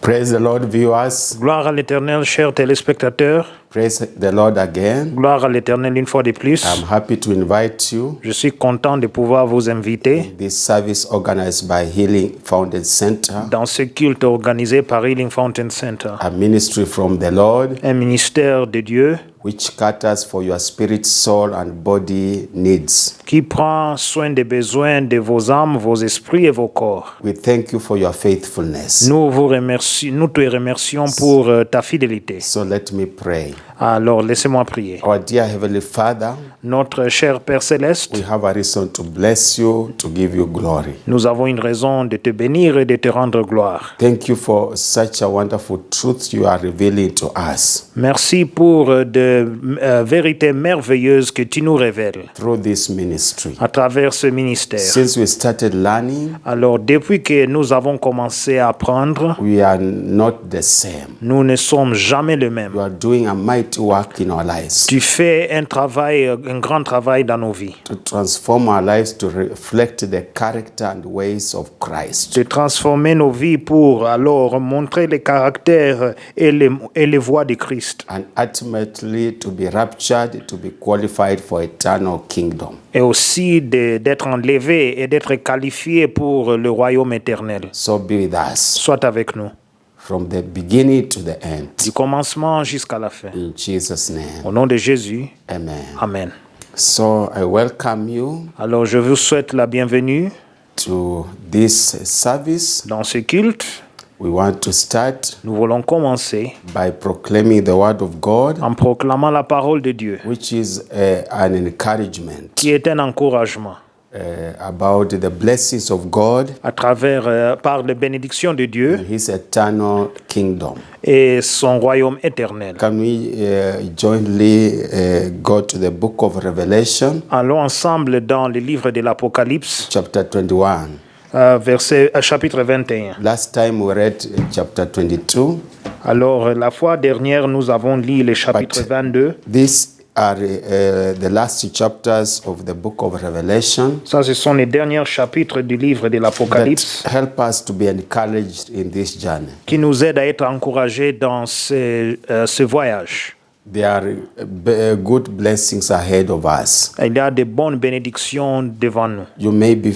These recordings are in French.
Praise the Lord, viewers. Gloire à l'Éternel, chers téléspectateurs. Praise the Lord again. Gloire à l'Éternel une fois de plus. I'm happy to invite you Je suis content de pouvoir vous inviter in this service organized by Healing Fountain Center, dans ce culte organisé par Healing Fountain Center, a ministry from the Lord un ministère de Dieu which caters for your spirit, soul, and body needs. qui prend soin des besoins de vos âmes, vos esprits et vos corps. We thank you for your faithfulness. Nous te remercions pour ta fidélité. So let me pray. Alors, laissez-moi prier. Our dear Heavenly Father, Notre cher Père Céleste, we have a reason to bless you, to give you glory. nous avons une raison de te bénir et de te rendre gloire. Thank you for such a wonderful truth you are revealing to us Merci pour de vérités merveilleuses que tu nous révèles through this ministry. à travers ce ministère. Since we started learning, Alors, depuis que nous avons commencé à apprendre, we are not the same. nous ne sommes jamais les mêmes. You are doing a mighty work in our lives Tu fais un grand travail dans nos vies. to transform our lives to reflect the character and ways of Christ. De transformer nos vies pour alors montrer les caractères et les voies de Christ. And ultimately to be raptured, to be qualified for eternal kingdom. Et aussi d'être enlevé et d'être qualifié pour le royaume éternel. So be with us Sois avec nous, from the beginning to the end. du commencement jusqu'à la fin. In Jesus' name, Au nom de Jésus, amen. Amen. So I welcome you Alors je vous souhaite la bienvenue to this service. dans ce culte. We want to start Nous voulons commencer by proclaiming the word of God, en proclamant la parole de Dieu, which is an encouragement qui est un encouragement about the blessings of God à travers, par les bénédictions de Dieu and His eternal kingdom. et son royaume éternel. Can we jointly go to the book of Revelation, Allons ensemble dans le livre de l'Apocalypse, chapter 21? chapitre 21. Last time we read chapter 22. Alors, la fois dernière, nous avons lu le chapitre 22. These are the last chapters of the book of Revelation Ça, ce sont les derniers chapitres du livre de that l'Apocalypse help us to be encouraged in this journey. qui nous aident à être encouragés dans ce voyage. There are good blessings ahead of us. Il y a de bonnes bénédictions devant nous. You may be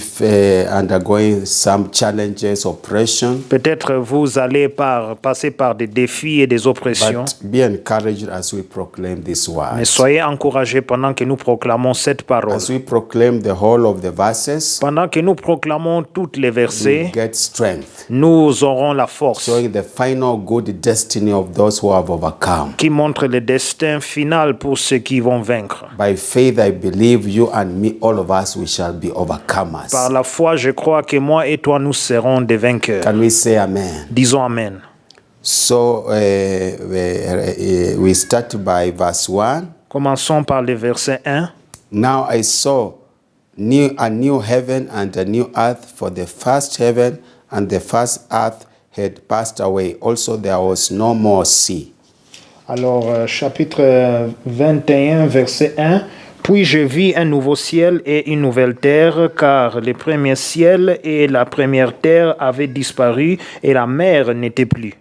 undergoing some challenges, oppression, Peut-être vous allez passer par des défis et des oppressions, but be encouraged as we proclaim this mais word. soyez encouragés pendant que nous proclamons cette parole. As we proclaim the whole of the verses, Pendant que nous proclamons toutes les we versets, get strength, nous aurons la force showing the final good destiny of those who have overcome. qui montre le destin final pour ceux qui vont vaincre. By faith, I believe you and me, all of us, we shall be overcomers. Par la foi, je crois que moi et toi, nous serons des vainqueurs. Can we say amen? Disons Amen. So we start by verse 1. Commençons par le verset 1. Now I saw a new heaven and a new earth, for the first heaven and the first earth had passed away. Also there was no more sea. Alors, chapitre 21, verset 1. Puis je vis un nouveau ciel et une nouvelle terre, car le premier ciel et la première terre avaient disparu et la mer n'était plus.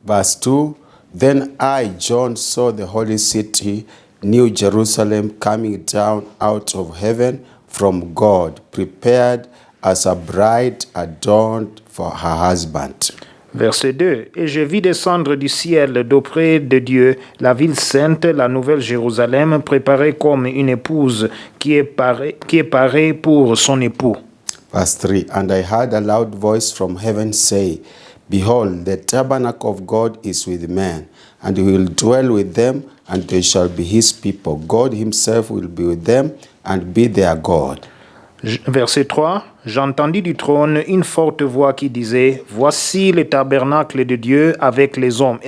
Verse 2. Then I, John, saw the holy city, New Jerusalem, coming down out of heaven from God, prepared as a bride adorned for her husband. Verset 2. Et je vis descendre du ciel d'auprès de Dieu la ville sainte, la nouvelle Jérusalem, préparée comme une épouse qui est parée pour son époux. Verse 3. And I heard a loud voice from heaven say, Behold, the tabernacle of God is with men, and he will dwell with them, and they shall be his people. God himself will be with them, and be their God. Verset 3. J'entendis du trône une forte voix qui disait, Voici le tabernacle de Dieu avec les hommes.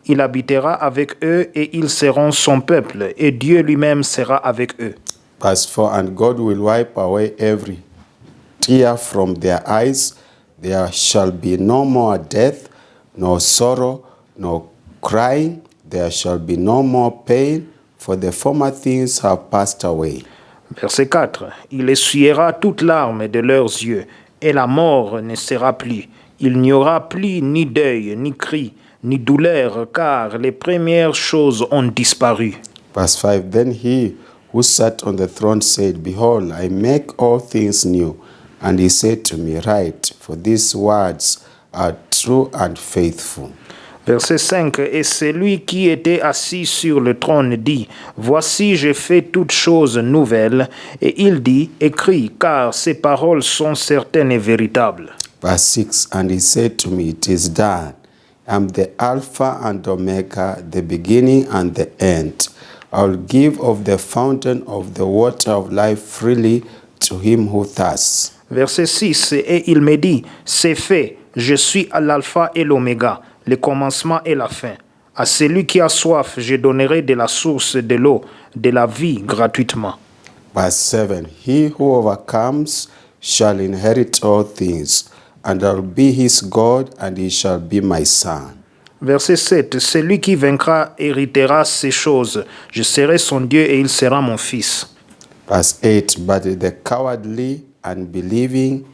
Il habitera avec eux et ils seront son peuple, et Dieu lui-même sera avec eux. Verse 4. And God will wipe away every tear from their eyes. There shall be no more death, no sorrow, no crying. There shall be no more pain, for the former things have passed away. Verset 4. Il essuiera toute larme de leurs yeux, et la mort ne sera plus. Il n'y aura plus ni deuil, ni cri, ni douleur, car les premières choses ont disparu. Verse 5, Then he who sat on the throne said, Behold, I make all things new. And he said to me, Write, for these words are true and faithful. Verset 5. Et celui qui était assis sur le trône dit, Voici, je fais toutes choses nouvelles. Et il dit, Écris, car ces paroles sont certaines et véritables. Verse 6, And he said to me, It is done. I am the Alpha and Omega, the beginning and the end. I will give of the fountain of the water of life freely to him who thirsts. Verset 6. Et il me dit, C'est fait, je suis l'alpha et l'oméga, le commencement et la fin. À celui qui a soif, je donnerai de la source de l'eau, de la vie gratuitement. Verse 7, He who overcomes shall inherit all things, and I will be his God, and he shall be my son. Verset 7. Celui qui vaincra héritera ces choses. Je serai son Dieu et il sera mon fils. Verse 8, But the cowardly, unbelieving,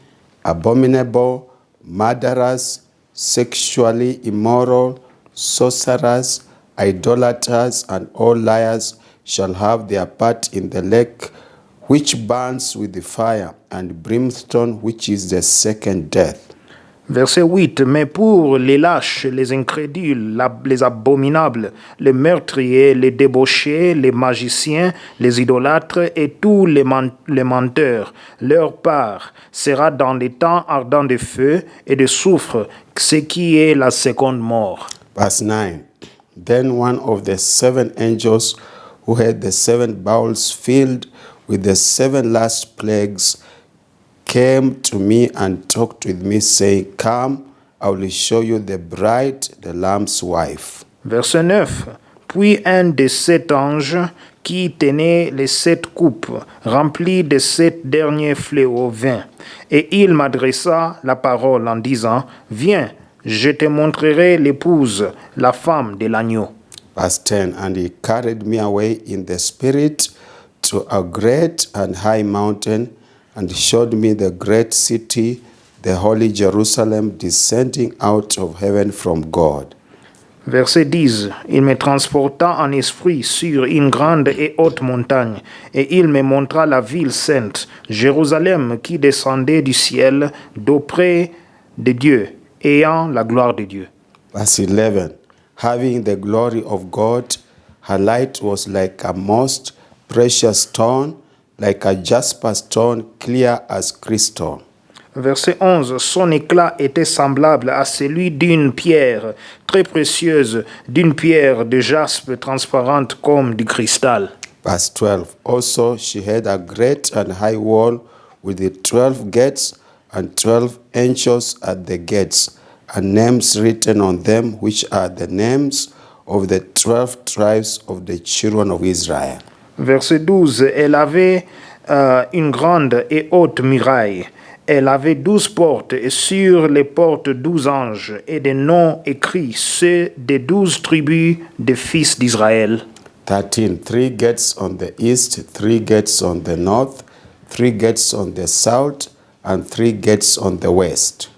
abominable, murderers, sexually immoral, sorcerers, idolaters, and all liars shall have their part in the lake which burns with the fire and brimstone, which is the second death. Verset 8. Mais pour les lâches, les incrédules, les abominables, les meurtriers, les débauchés, les magiciens, les idolâtres et tous les menteurs, leur part sera dans les temps ardents de feu et de soufre, ce qui est la seconde mort. Verse 9, Then one of the seven angels who had the seven bowls filled with the seven last plagues came to me and talked with me, saying, Come, I will show you the bride, the Lamb's wife. Verset 9. Puis un des 7 anges qui tenait les 7 coupes remplies de 7 derniers fléaux vint. Et il m'adressa la parole en disant, Viens, je te montrerai l'épouse, la femme de l'agneau. Verse 10, And he carried me away in the spirit to a great and high mountain, and showed me the great city, the holy Jerusalem, descending out of heaven from God. Verset 10. Il me transporta en esprit sur une grande et haute montagne, et il me montra la ville sainte, Jérusalem, qui descendait du ciel d'auprès de Dieu, ayant la gloire de Dieu. Verse 11, Having the glory of God, her light was like a most precious stone, like a jasper stone, clear as crystal. Verset 11. Son éclat était semblable à celui d'une pierre très précieuse, d'une pierre de jaspe transparente comme du cristal. Verse 12, Also she had a great and high wall with the 12 gates, and 12 angels at the gates, and names written on them, which are the names of the 12 tribes of the children of Israel. Verset 12. Elle avait une grande et haute muraille. Elle avait 12 portes, et sur les portes 12 anges, et des noms écrits, ceux des 12 tribus des fils d'Israël. 13, 3 gates on the east, 3 gates on the north, 3 gates on the south, and 3 gates on the west.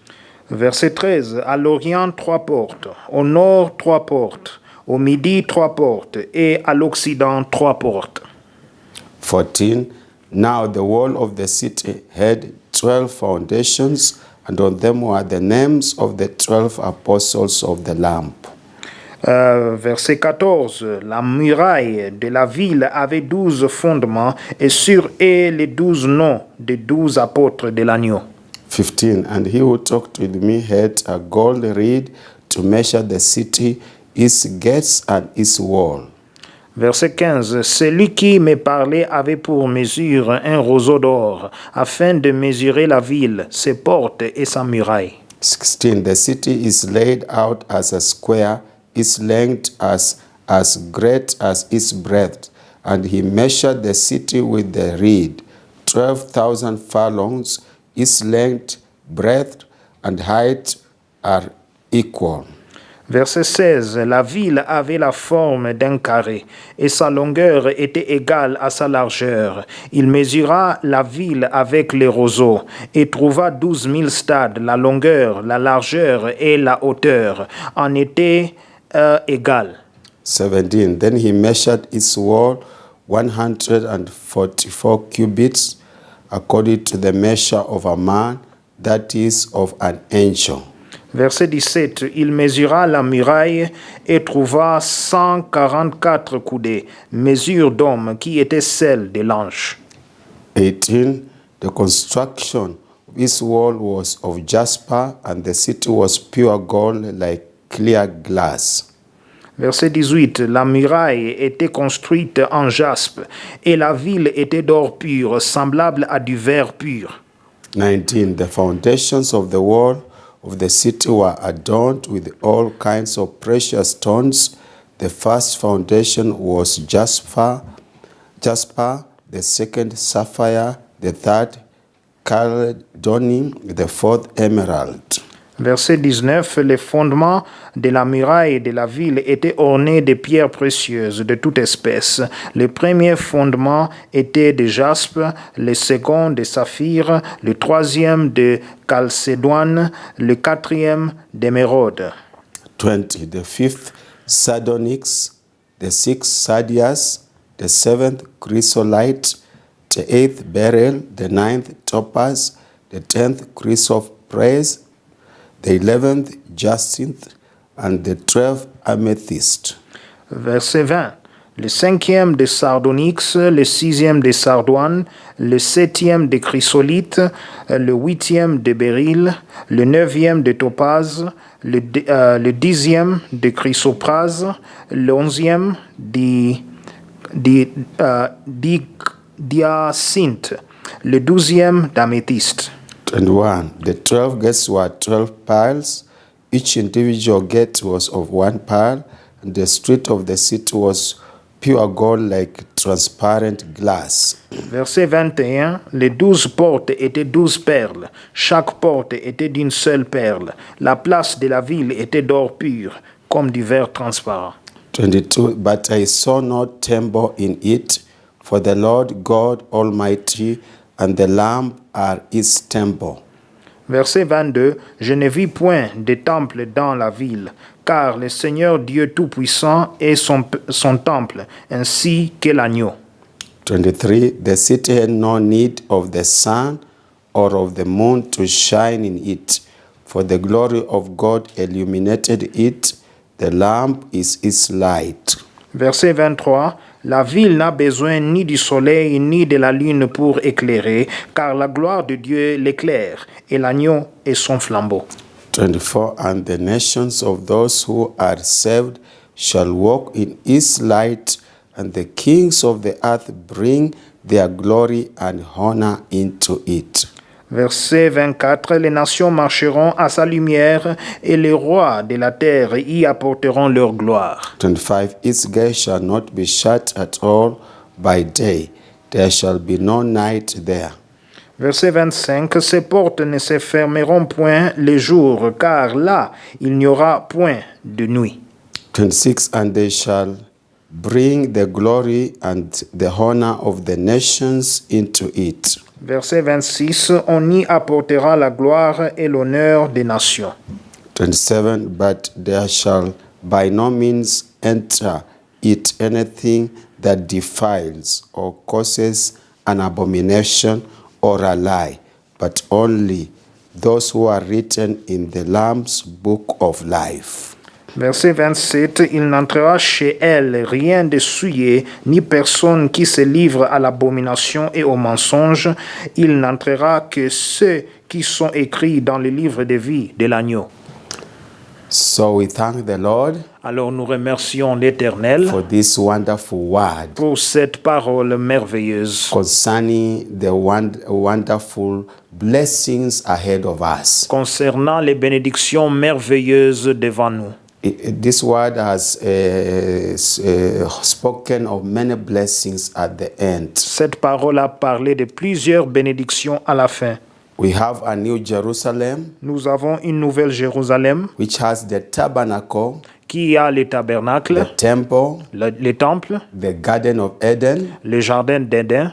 Verset 13. À l'Orient, 3 portes. Au nord, 3 portes. Au midi, 3 portes. Et à l'Occident, 3 portes. 14, Now the wall of the city had 12 foundations, and on them were the names of the 12 apostles of the Lamb. Verset 14. La muraille de la ville avait 12 fondements, et sur eux les 12 noms des 12 apôtres de l'agneau. 15, And he who talked with me had a gold reed to measure the city, its gates and its wall. Verset 15. Celui qui me parlait avait pour mesure un roseau d'or, afin de mesurer la ville, ses portes et sa muraille. 16, The city is laid out as a square, its length as great as its breadth. And he measured the city with the reed, 12,000 furlongs. Its length, breadth, and height are equal. Verset 16. La ville avait la forme d'un carré, et sa longueur était égale à sa largeur. Il mesura la ville avec les roseaux, et trouva 12 000 stades. La longueur, la largeur et la hauteur en étaient égales. 17. Then he measured its wall 144 cubits, according to the measure of a man, that is, of an angel. Verset 17. Il mesura la muraille et trouva 144 coudées, mesure d'homme qui était celle de l'ange. 18. The construction of its wall was of jasper, and the city was pure gold like clear glass. Verset 18. La muraille était construite en jaspe, et la ville était d'or pur, semblable à du verre pur. 19. The foundations of the wall of the city were adorned with all kinds of precious stones. The first foundation was jasper, the second sapphire, the third chalcedony, the fourth emerald. Verset 19. Les fondements de la muraille de la ville étaient ornés de pierres précieuses de toute espèce. Le premier fondement était de jaspe, le second de saphir, le troisième de chalcédoine, le quatrième d'émeraude. 20. The fifth sardonyx, the sixth sardius, the seventh chrysolite, the eighth beryl, the ninth topaz, the 10th chrysoprase, the 11th jacinth, and the 12th amethyst. Verset 20. Le cinquième de sardonyx, le sixième de sardoine, le septième de chrysolite, le huitième de béryl, le neuvième de topaze, le dixième de chrysoprase, l'onzième d'hyacinthe, le douzième d'améthyste. 21. The 12 gates were 12 pearls. Each individual gate was of 1 pearl, and the street of the city was pure gold like transparent glass. Verset 21. Les 12 portes étaient 12 perles. Chaque porte était d'une seule perle. La place de la ville était d'or pur, comme du verre transparent. 22. But I saw no temple in it, for the Lord God Almighty and the Lamb are its temple. Verset 22. Je ne vis point de temple dans la ville, car le Seigneur Dieu Tout-Puissant est son temple, ainsi que l'agneau. 23. The city had no need of the sun or of the moon to shine in it, for the glory of God illuminated it. The lamp is its light. Verset 23. La ville n'a besoin ni du soleil ni de la lune pour éclairer, car la gloire de Dieu l'éclaire, et l'agneau est son flambeau. 24. And the nations of those who are saved shall walk in its light, and the kings of the earth bring their glory and honor into it. Verset 24. Les nations marcheront à sa lumière, et les rois de la terre y apporteront leur gloire. 25. Its gates shall not be shut at all by day. There shall be no night there. Verset 25. Ces portes ne se fermeront point les jours, car là, il n'y aura point de nuit. 26. And they shall bring the glory and the honor of the nations into it. Verset 26. On y apportera la gloire et l'honneur des nations. 27. But there shall by no means enter it anything that defiles or causes an abomination or a lie, but only those who are written in the Lamb's book of life. Verset 27. Il n'entrera chez elle rien de souillé, ni personne qui se livre à l'abomination et au mensonge. Il n'entrera que ceux qui sont écrits dans le livre de vie de l'agneau. So we thank the Lord Alors nous remercions l'Éternel for this wonderful word pour cette parole merveilleuse concerning the wonderful blessings ahead of us. concernant les bénédictions merveilleuses devant nous. This word has spoken of many blessings at the end. Cette parole a parlé de plusieurs bénédictions à la fin. We have a new Jerusalem, Nous avons une nouvelle Jérusalem which has the tabernacle, qui a les tabernacles, the temple, les temples, the Garden of Eden, les jardins d'Éden,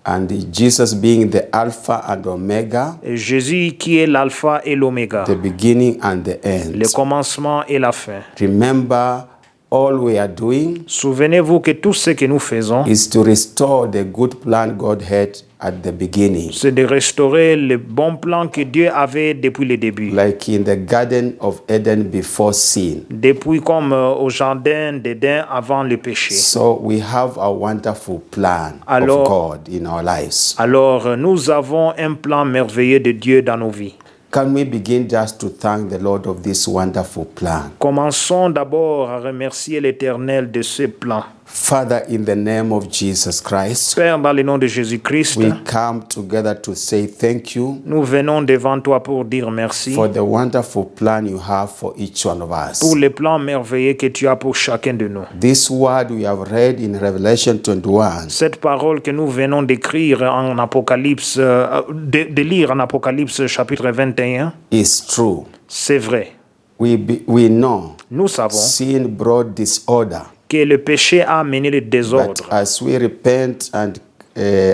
and Jesus being the Alpha and Omega, et Jésus qui est l'alpha et l'oméga, the beginning and the end. le commencement et la fin. Remember, all we are doing Souvenez-vous que tout ce que nous faisons, is to restore the good plan God had at the beginning. c'est de restaurer le bon plan que Dieu avait depuis le début. Like in the Garden of Eden before sin. Depuis comme au jardin d'Éden avant le péché. So we have a wonderful plan Alors- of God in our lives. Alors, nous avons un plan merveilleux de Dieu dans nos vies. Can we begin just to thank the Lord of this wonderful plan? Commençons d'abord à remercier l'Éternel de ce plan. Father, in the name of Jesus Christ, Père, dans le nom de Jésus-Christ, we come together to say thank you nous venons devant toi pour dire merci for the wonderful plan you have for each one of us. pour les plans merveilleux que tu as pour chacun de nous. This word we have read in Revelation 21 Cette parole que nous venons d'écrire en Apocalypse, de lire en Apocalypse chapitre 21, is true. c'est vrai. We know Nous savons sin brought disorder, que le péché a amené le but désordre. as we repent and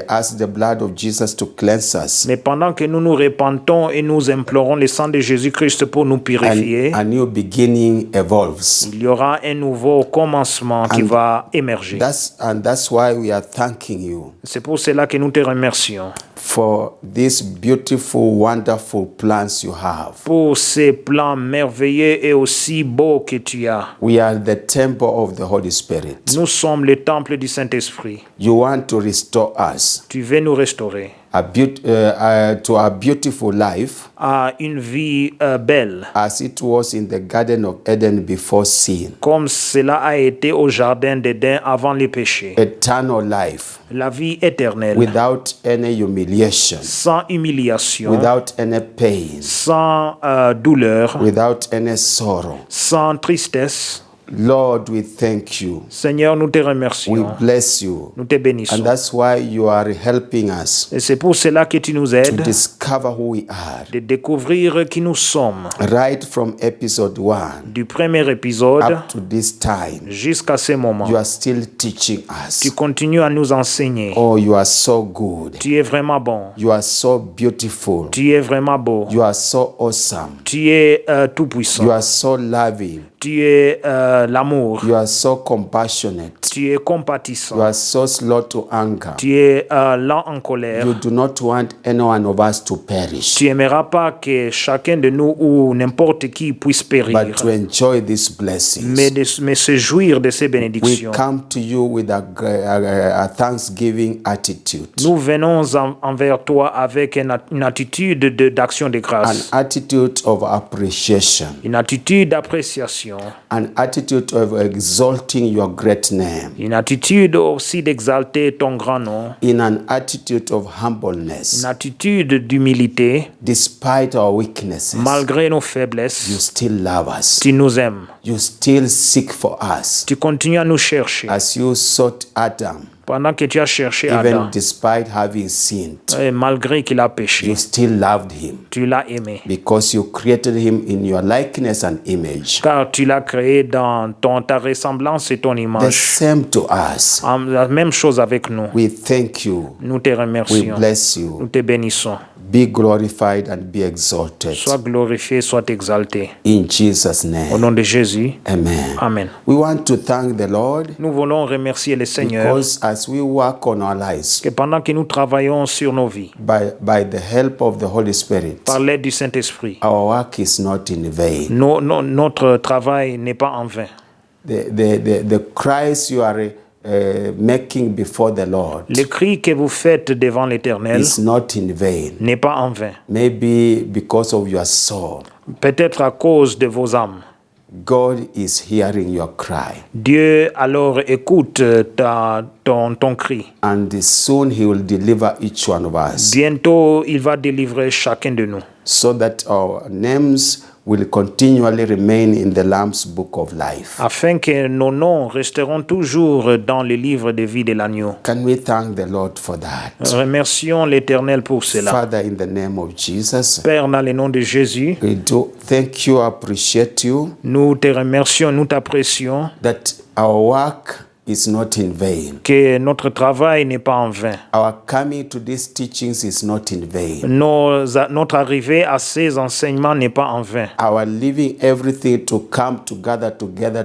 ask the blood of Jesus to cleanse us, Mais pendant que nous nous repentons et nous implorons le sang de Jésus-Christ pour nous purifier, a new beginning evolves. il y aura un nouveau commencement qui va émerger. That's why we are thanking you C'est pour cela que nous te remercions for these beautiful, wonderful plans you have. pour ces plans merveilleux et aussi beaux que tu as. We are the temple of the Holy Spirit. Nous sommes le temple du Saint-Esprit. You want to restore us Tu veux nous restaurer to a beautiful life à une vie belle, as it was in the Garden of Eden before sin. comme cela a été au jardin d'Éden avant le péché. Eternal life La vie éternelle, without any humiliation, sans humiliation, without any pain, sans douleur, without any sorrow. sans tristesse. Lord, we thank you. Seigneur, nous te We remercions. bless you. Nous te bénissons. And that's why you are helping us Et c'est pour cela que tu nous to aides discover who we are. de découvrir qui nous sommes. Right from episode 1 Du premier épisode up to this time, jusqu'à ce moment, you are still teaching us. tu continues à nous enseigner. Oh, you are so good. Tu es vraiment bon. You are so beautiful. Tu es vraiment beau. You are so awesome. Tu es tout-puissant. You are so loving. Tu es l'amour. You are so compassionate. Tu es compatissant. You are so slow to anger. Tu es lent en colère. You do not want any one of us to perish, Tu n'aimeras pas que chacun de nous ou n'importe qui puisse périr, but to enjoy these blessings. mais se jouir de ces We bénédictions. come to you with a thanksgiving attitude, Nous venons envers toi avec une attitude d'action de an grâce, attitude of appreciation, une attitude d'appréciation, an attitude of exalting your great name, une attitude aussi d'exalter ton grand nom, in an attitude of une humbleness. attitude d'humilité. Despite our weaknesses, Malgré nos you faiblesses, still love us. tu nous aimes. You still seek for us Tu continues à nous chercher. as you sought Adam, Pendant que tu as cherché even Adam, despite having sinned. et malgré qu'il a péché, You still loved him tu l'as aimé. because you created him in your likeness and image. Car tu l'as créé dans ta ressemblance et ton The image. same to us. La même chose avec nous. We thank you. Nous te We remercions. bless Nous you. te bénissons. Be glorified and be exalted. Sois glorifié, sois exalté. In Jesus' Au name. nom de Jésus. Amen. Amen. We want to thank the Lord Nous voulons remercier le Seigneur because as we work on our lives que pendant que nous travaillons sur nos vies, by the help of the Holy Spirit, par l'aide du Saint-Esprit, our work is not in vain. notre travail n'est pas en vain. The Christ you are making before the Lord Le cri que vous faites devant l'Éternel is not in vain. n'est pas en vain. Maybe because of your soul, Peut-être à cause de vos âmes. God is hearing your cry. Dieu alors écoute ton cri. And soon he will deliver each one of us Bientôt, il va délivrer chacun de nous. so that our names will continually remain in the Lamb's book of life. afin que nos noms resteront toujours dans le livre de vie de l'agneau. Can we thank the Lord for that? Remercions l'Éternel pour cela. Father, in the name of Jesus, Père, dans le nom de Jésus, we do thank you, appreciate you, nous te remercions, nous t'apprécions, that our work is not in vain. que notre travail n'est pas en vain. Our coming to these teachings is not in vain. Notre arrivée à ces enseignements n'est pas en vain. Our leaving everything to come together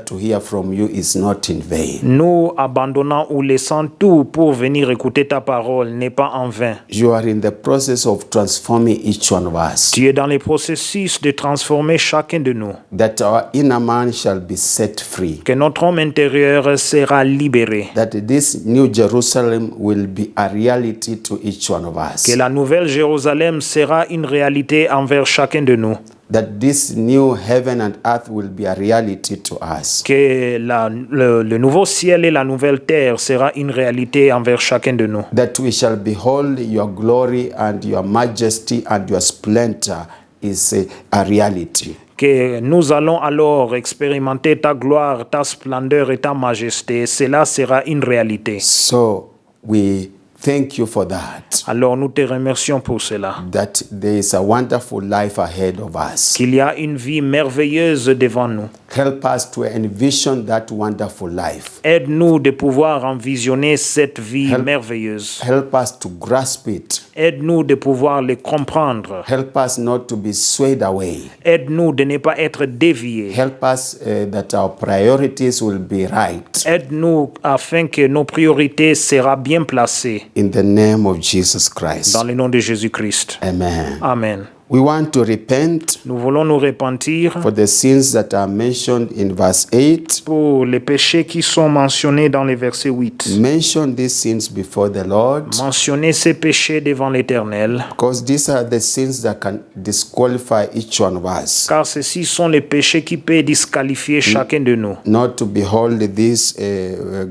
to hear from you is not in vain. Nous abandonnant ou laissant tout pour venir écouter ta parole n'est pas en vain. You are in the process of transforming each one of us, Tu es dans le processus de transformer chacun de nous. that our inner man shall be set free, Que notre homme intérieur sera libéré. that this new Jerusalem will be a reality to each one of us, Que la nouvelle Jérusalem sera une réalité envers chacun de nous. that this new heaven and earth will be a reality to us, Que le nouveau ciel et la nouvelle terre sera une réalité envers chacun de nous. that we shall behold your glory and your majesty and your splendor is a reality. Que nous allons alors expérimenter ta gloire, ta splendeur et ta majesté. Cela sera une réalité. So we thank you for that, Alors nous te remercions pour cela. that there is a wonderful life ahead of us. Qu'il y a une vie merveilleuse devant nous. Help us to envision that wonderful life. Aide-nous de pouvoir envisionner cette vie Help- merveilleuse. Help us to grasp it. Aide-nous de pouvoir le comprendre. Help us not to be swayed away. Aide-nous de ne pas être déviés. Help us that our priorities will be right. Aide-nous afin que nos priorités seront bien placées. In the name of Jesus Christ. Dans le nom de Jésus-Christ. Amen. Amen. We want to repent Nous voulons nous repentir for the sins that are mentioned in verse 8. pour les péchés qui sont mentionnés dans les versets 8. Mention these sins before the Lord, Mentionnez ces péchés devant l'Éternel, because these are the sins that can disqualify each one of us. car ceux-ci sont les péchés qui peuvent disqualifier chacun de nous, Not to behold these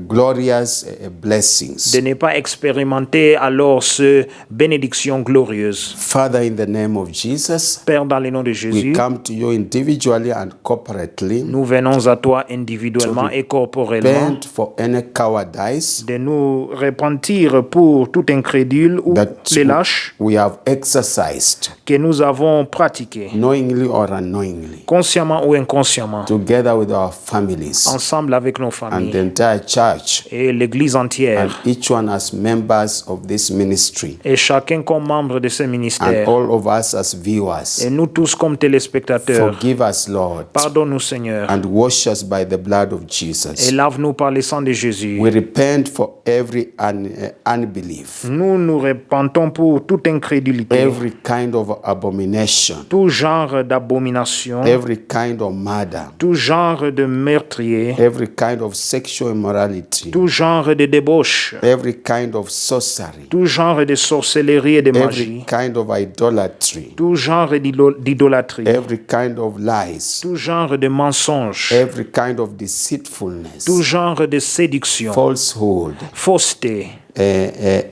glorious blessings. de ne pas expérimenter alors ces bénédictions glorieuses. Father, in the name of Jesus, Père, dans le nom de we Jésus, come to you individually and corporately, nous venons à toi individuellement et corporellement, repent for any cowardice de nous repentir pour tout incrédule ou that les lâches we have exercised, que nous avons pratiqués, knowingly or unknowingly, consciemment ou inconsciemment, together with our families ensemble avec nos and familles the entire church, et l'Église and entière, each one as members of this ministry, et chacun comme membre de ce and ministère, all of us as viewers. et nous tous comme téléspectateurs. Forgive us, Lord, Pardonne-nous, Seigneur, and wash us by the blood of et Jesus. lave-nous par le sang de Jésus. We repent for every unbelief, Nous nous repentons pour toute incrédulité, every kind of abomination, tout genre d'abomination, every kind of murder, tout genre de meurtrier, every kind of sexual immorality, tout genre de débauche, every kind of sorcery, tout genre de sorcellerie et de every magie, kind of idolatry, tout genre d'idolâtrie, every kind of lies, tout genre de mensonges, every kind of deceitfulness, tout genre de séduction, falsehood, fausseté,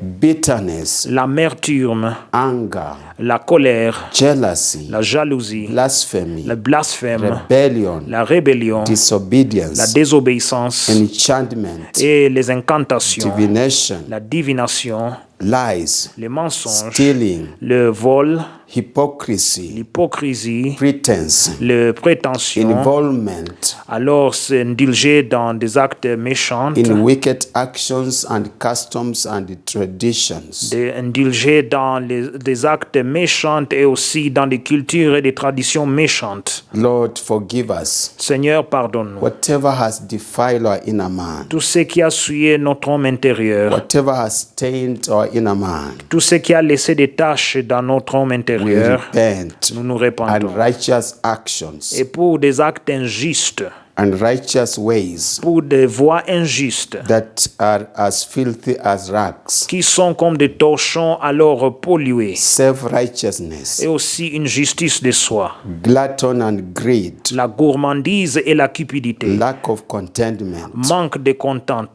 bitterness, l'amertume, anger, la colère, jealousy, la jalousie, blasphemy, le blasphème, rebellion, la rébellion, la disobedience, désobéissance enchantment, et les incantations, divination, la divination, lies, les mensonges, stealing, le vol, hypocrisy, l'hypocrisie, pretense, le prétention, involvement alors s'indulger dans des actes méchants, in wicked actions and customs and traditions. d'indulger dans des actes méchants et aussi dans des cultures et des traditions méchantes. Lord, forgive us. Seigneur, pardonne-nous. Whatever has defiled our inner man, Tout ce qui a souillé notre homme intérieur, whatever has stained our inner man, tout ce qui a laissé des taches dans notre homme we intérieur, repent. nous nous And repentons. righteous actions Et pour des actes injustes, and righteous ways pour des voies injustes, that are as filthy as rags, qui sont comme des torchons alors pollués, self-righteousness, et aussi une justice de soi, glutton and greed, la gourmandise et la cupidité, lack of contentment manque de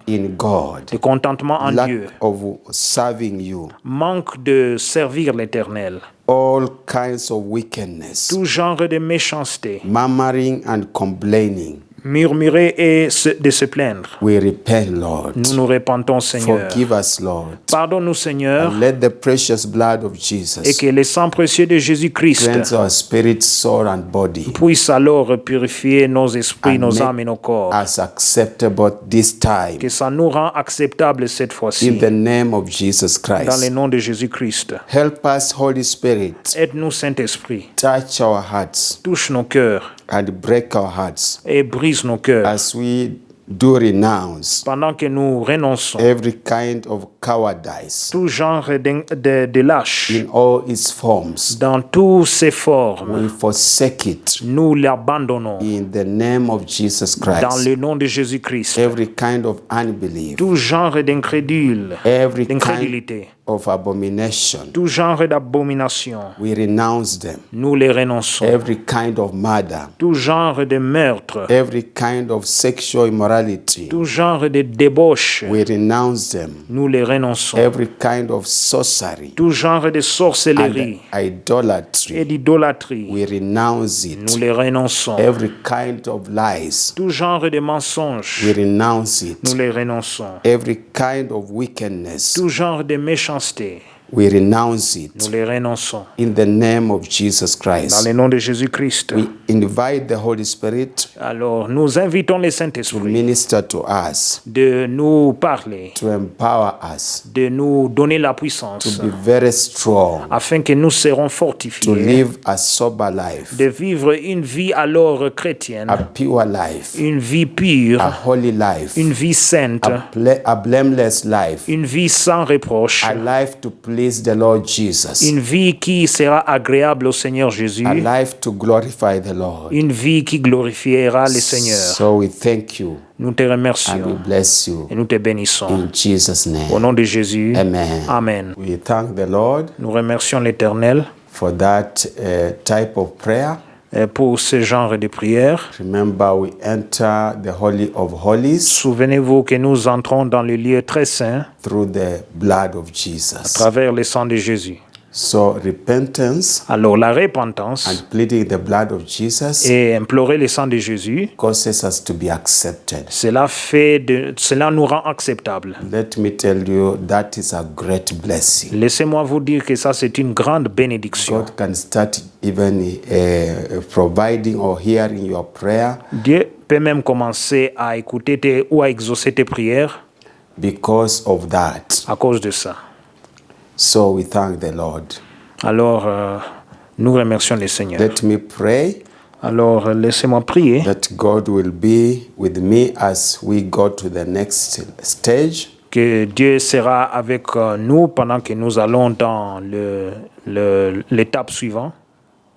in God, contentement en lack Dieu, of serving you, manque de servir l'Éternel, all kinds of wickedness, tout genre de méchanceté, murmuring and complaining. murmurer et de se plaindre. We repent, Lord. Nous nous repentons, Seigneur. Forgive us, Lord. Pardonne-nous, Seigneur, And let the precious blood of et Jesus que le sang précieux de Jésus-Christ cleanse our spirit, soul, and body, puisse alors purifier nos esprits, and nos make âmes et nos corps. us acceptable this time. Que ça nous rend acceptables cette In fois-ci. the name of Jesus Dans le Christ. nom de Jésus-Christ. Help us, Holy Spirit. Aide-nous, Saint-Esprit. Touch our hearts Touche nos cœurs and break our hearts et brise nos cœurs. as we do renounce Pendant que nous renonçons every kind of cowardice tout genre de lâche in all its forms. dans toutes ses formes, We forsake it nous l'abandonnons in the name of Jesus dans Christ. le nom de Jésus-Christ. Every kind of unbelief, Tout genre every kind d'incrédulité, of abomination, tout genre d'abomination, we renounce them. nous les renonçons. Every kind of murder, Tout genre de meurtre, every kind of sexual immorality, tout genre de débauche, we renounce them. nous les renonçons. Every kind of sorcery Tout genre de sorcellerie and et idolatry, d'idolâtrie, we renounce nous it. les renonçons. Every kind of lies, Tout genre de mensonges, we renounce nous it. les renonçons. Every kind of wickedness, Tout genre de méchanceté, we renounce nous it. les renonçons. In the name of Jesus Dans Christ, le nom de Jésus-Christ. we invite the Holy Spirit Alors, nous invitons le to Saint-Esprit minister to us, de nous parler, to empower us, de nous donner la to puissance, be very strong, afin que nous serons to fortifiés, live a sober life, de vivre une vie alors chrétienne, a pure life, une vie a pure, holy life, une vie sainte, a blameless life, une vie sans reproche, a life to please the Lord Jesus, une vie qui sera agréable au Seigneur Jésus, a life to glorify the Lord. une vie qui glorifiera le Seigneur. So we thank you Nous te and we remercions bless you et nous te bénissons. in Jesus' Au name. nom de Jésus, Amen. Amen. We thank the Lord Nous remercions l'Éternel for that type of prayer. pour ce genre de prière. Remember, we enter the Holy of Holies Souvenez-vous que nous entrons dans le lieu très saint through the blood of à Jesus. travers le sang de Jésus. So repentance Alors la repentance and pleading the blood of Jesus et implorer le sang de Jésus, causes us to be accepted. cela nous rend acceptables. Let me tell you, that is a great blessing. Laissez-moi vous dire que ça c'est une grande bénédiction. God can start even providing or hearing your prayer Dieu peut même commencer à écouter ou à exaucer tes prières because of that. à cause de ça. So we thank the Lord. Alors, nous remercions le Seigneur. Let me pray Alors, laissez-moi prier that God will be with me as we go to the next stage. que Dieu sera avec nous pendant que nous allons dans l'étape suivante.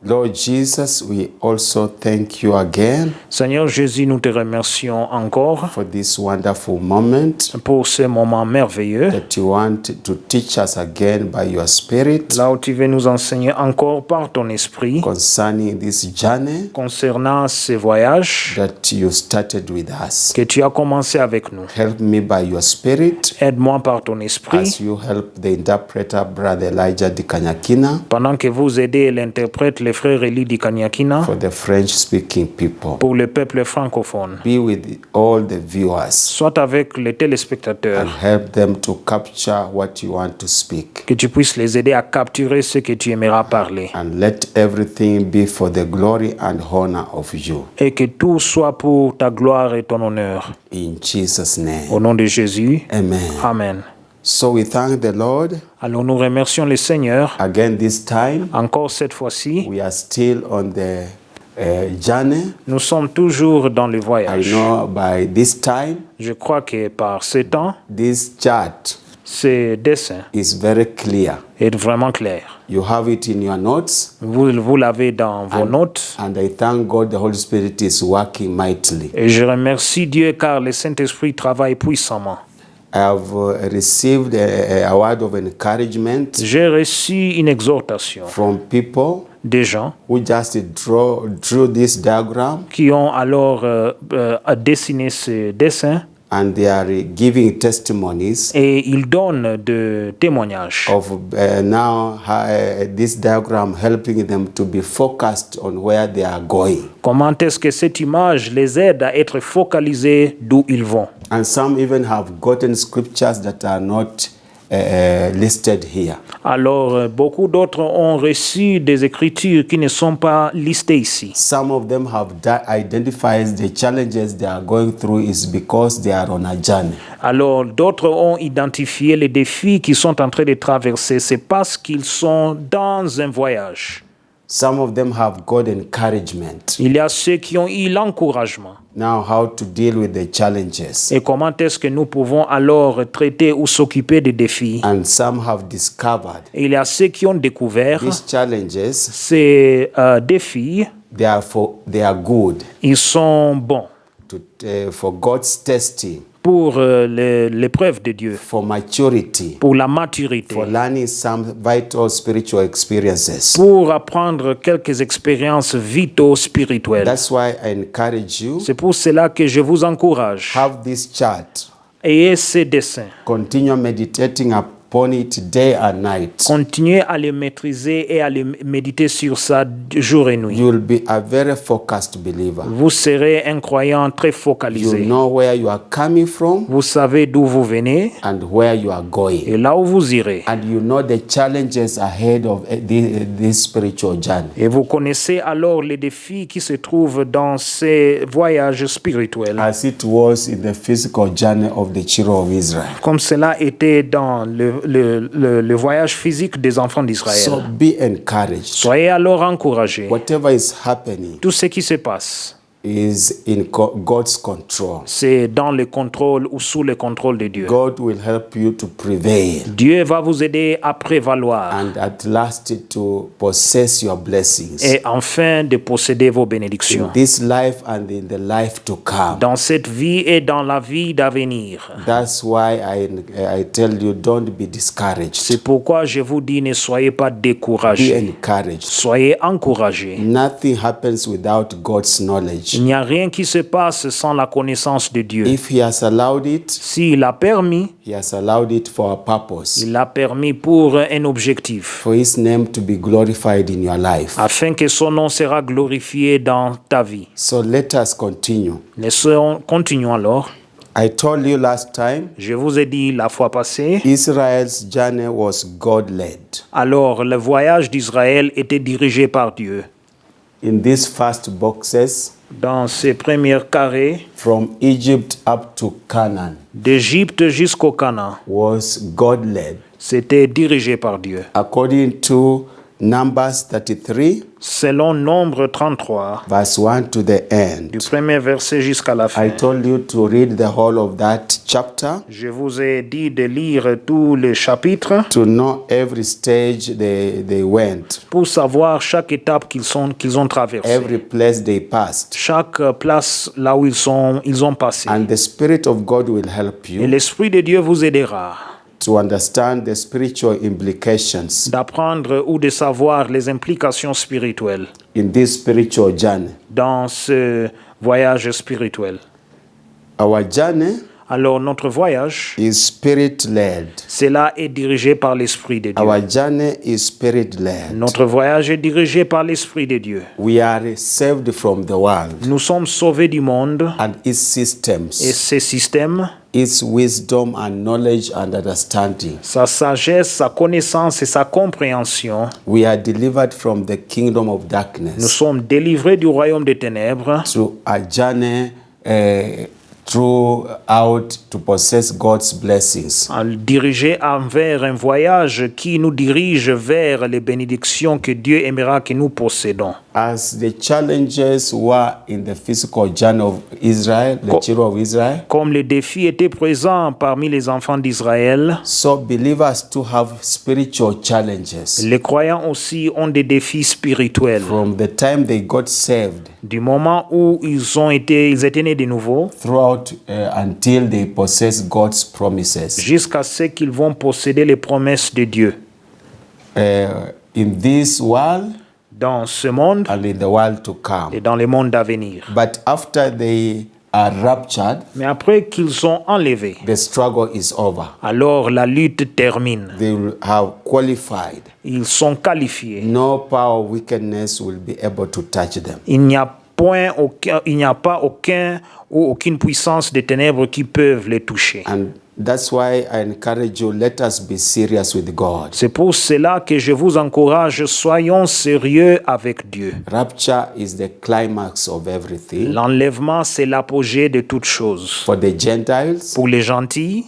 Lord Jesus, we also thank you again Seigneur Jésus, nous te remercions encore for this wonderful moment pour ce moment merveilleux, that you want to teach us again by your Spirit là où tu veux nous enseigner encore par ton esprit concerning this journey concernant ce voyage that you started with us. que tu as commencé avec nous. Help me by your Spirit Aide-moi par ton esprit as you help the interpreter, Brother Elijah Dikanyakina, pendant que vous aidez l'interprète, le frère Eli Dikanyakina, for the French-speaking people. pour le peuple francophone. Be with all the viewers Soit avec les and téléspectateurs, help them to capture what you want to speak. que tu puisses les aider à capturer ce que tu aimeras parler And let everything be for the glory and honor of you. et que tout soit pour ta gloire et ton honneur. In Jesus' Au name. nom de Jésus, Amen. Amen. So we thank the Lord. Alors nous remercions le Seigneur. Again this time, Encore cette fois-ci, we are still on the journey. nous sommes toujours dans le I voyage. know by this time, Je crois que par ce temps, this chart ce dessin is very clear. est vraiment clair. You have it in your notes. Vous l'avez dans vos notes. And I thank God the Holy Spirit is working mightily. Et je remercie Dieu car le Saint-Esprit travaille puissamment. I have received a word of encouragement J'ai reçu une exhortation from people des gens who just drew this diagram qui ont alors dessiné ce dessin and they are giving testimonies et ils donnent de témoignages. of now this diagram helping them to be focused on where they are going. Comment est-ce que cette image les aide à être focalisés d'où ils vont? And some even have gotten scriptures that are not listed here. Alors, beaucoup d'autres ont reçu des écritures qui ne sont pas listées ici. Some of them have identified the challenges they are going through is because they are on a journey. Alors, d'autres ont identifié les défis qu'ils sont en train de traverser. C'est parce qu'ils sont dans un voyage. Some of them have got encouragement. Il y a ceux qui ont eu l'encouragement. Now how to deal with the challenges. Et comment est-ce que nous pouvons alors traiter ou s'occuper des défis? And some have discovered Et il y a ceux qui ont découvert these challenges, ces défis, they are good ils sont bons for God's testing, pour l'épreuve de Dieu, for maturity, pour la maturité, for learning some vital spiritual experiences. pour apprendre quelques expériences vitaux spirituelles. That's why I encourage you, C'est pour cela que je vous encourage. have this chart, Ayez ces dessins. continue meditating upon it day and night. Continuez à les maîtriser et à les méditer sur ça jour et nuit. You will be a very focused believer. Vous serez un croyant très You focalisé. know where you are coming from Vous savez d'où vous venez and where you are going. et là où vous irez. And you know the challenges ahead of this spiritual journey. Et vous connaissez alors les défis qui se trouvent dans ces voyages spirituels. As it was in the physical journey of the children of Israel. Comme cela était dans le voyage physique des enfants d'Israël. So be encouraged. Soyez alors encouragés. Whatever is happening Tout ce qui se passe, is in God's control. c'est dans le contrôle ou sous le contrôle de Dieu. God will help you to prevail Dieu va vous aider à prévaloir and at last to possess your blessings et enfin de posséder vos in bénédictions. this life and in the life to come. Dans cette vie et dans la vie d'avenir. That's why I tell you, don't be discouraged. C'est pourquoi je vous dis, ne soyez pas Be découragés. encouraged. Soyez encouragés. Nothing happens without God's knowledge. Il n'y a rien qui se passe sans la connaissance de Dieu. If He has allowed it, S'il a permis, He has allowed it for a purpose, il l'a permis pour un objectif, for His name to be glorified in your life. afin que son nom sera glorifié dans ta vie. So let us continue. Continuons alors. I told you last time, Je vous ai dit la fois passée, Israel's journey was God-led. alors le voyage d'Israël était dirigé par Dieu. In these first boxes, Dans ces premiers carrés, from Egypt up to Canaan, d'Égypte jusqu'au Canaan, was God-led. c'était dirigé par Dieu. According to Numbers 33, Selon Nombre 33, verse 1 to the end. du premier verset jusqu'à la fin. I told you to read the whole of that chapter Je vous ai dit de lire tous les chapitres to know every stage they went, pour savoir chaque étape qu'ils ont traversée. every place they passed. Chaque place là où ils ont passé. And the Spirit of God will help Et you l'Esprit de Dieu vous aidera to understand the spiritual implications d'apprendre ou de savoir les implications spirituelles in this spiritual journey. dans ce voyage spirituel. Our journey Alors notre voyage, is spirit-led. cela est dirigé par l'Esprit de Dieu. Our journey is spirit-led. Notre voyage est dirigé par l'Esprit de Dieu. We are saved from the world Nous sommes sauvés du monde and its et systems, ses systèmes, its wisdom and knowledge and understanding. sa sagesse, sa connaissance et sa compréhension. We are delivered from the kingdom of Nous darkness sommes délivrés du royaume des ténèbres through a journey throughout to possess God's blessings. dirigés envers un voyage qui nous dirige vers les bénédictions que Dieu aimera que nous possédons. As the challenges were in the physical journey of Israel, the children of Israel, Comme les défis étaient présents parmi les enfants d'Israël, so believers to have spiritual challenges. les croyants aussi ont des défis spirituels. From the time they got saved Du moment où ils étaient nés de nouveau, throughout until they possess God's promises. jusqu'à ce qu'ils vont posséder les promesses de Dieu. In this world Dans ce monde and in the world to et come. dans le monde à venir. But after they are raptured, Mais après qu'ils sont enlevés, the struggle is over. alors la lutte termine. They will have qualified. Ils sont qualifiés. No power of wickedness will be able to touch them. Il n'y a pas aucun ou aucune puissance des ténèbres qui peuvent les toucher. And that's why I encourage you, let us be serious with God. C'est pour cela que je vous encourage, soyons sérieux avec Dieu. Rapture is the climax of everything. L'enlèvement, c'est l'apogée de toutes choses. For the Gentiles, Pour les gentils,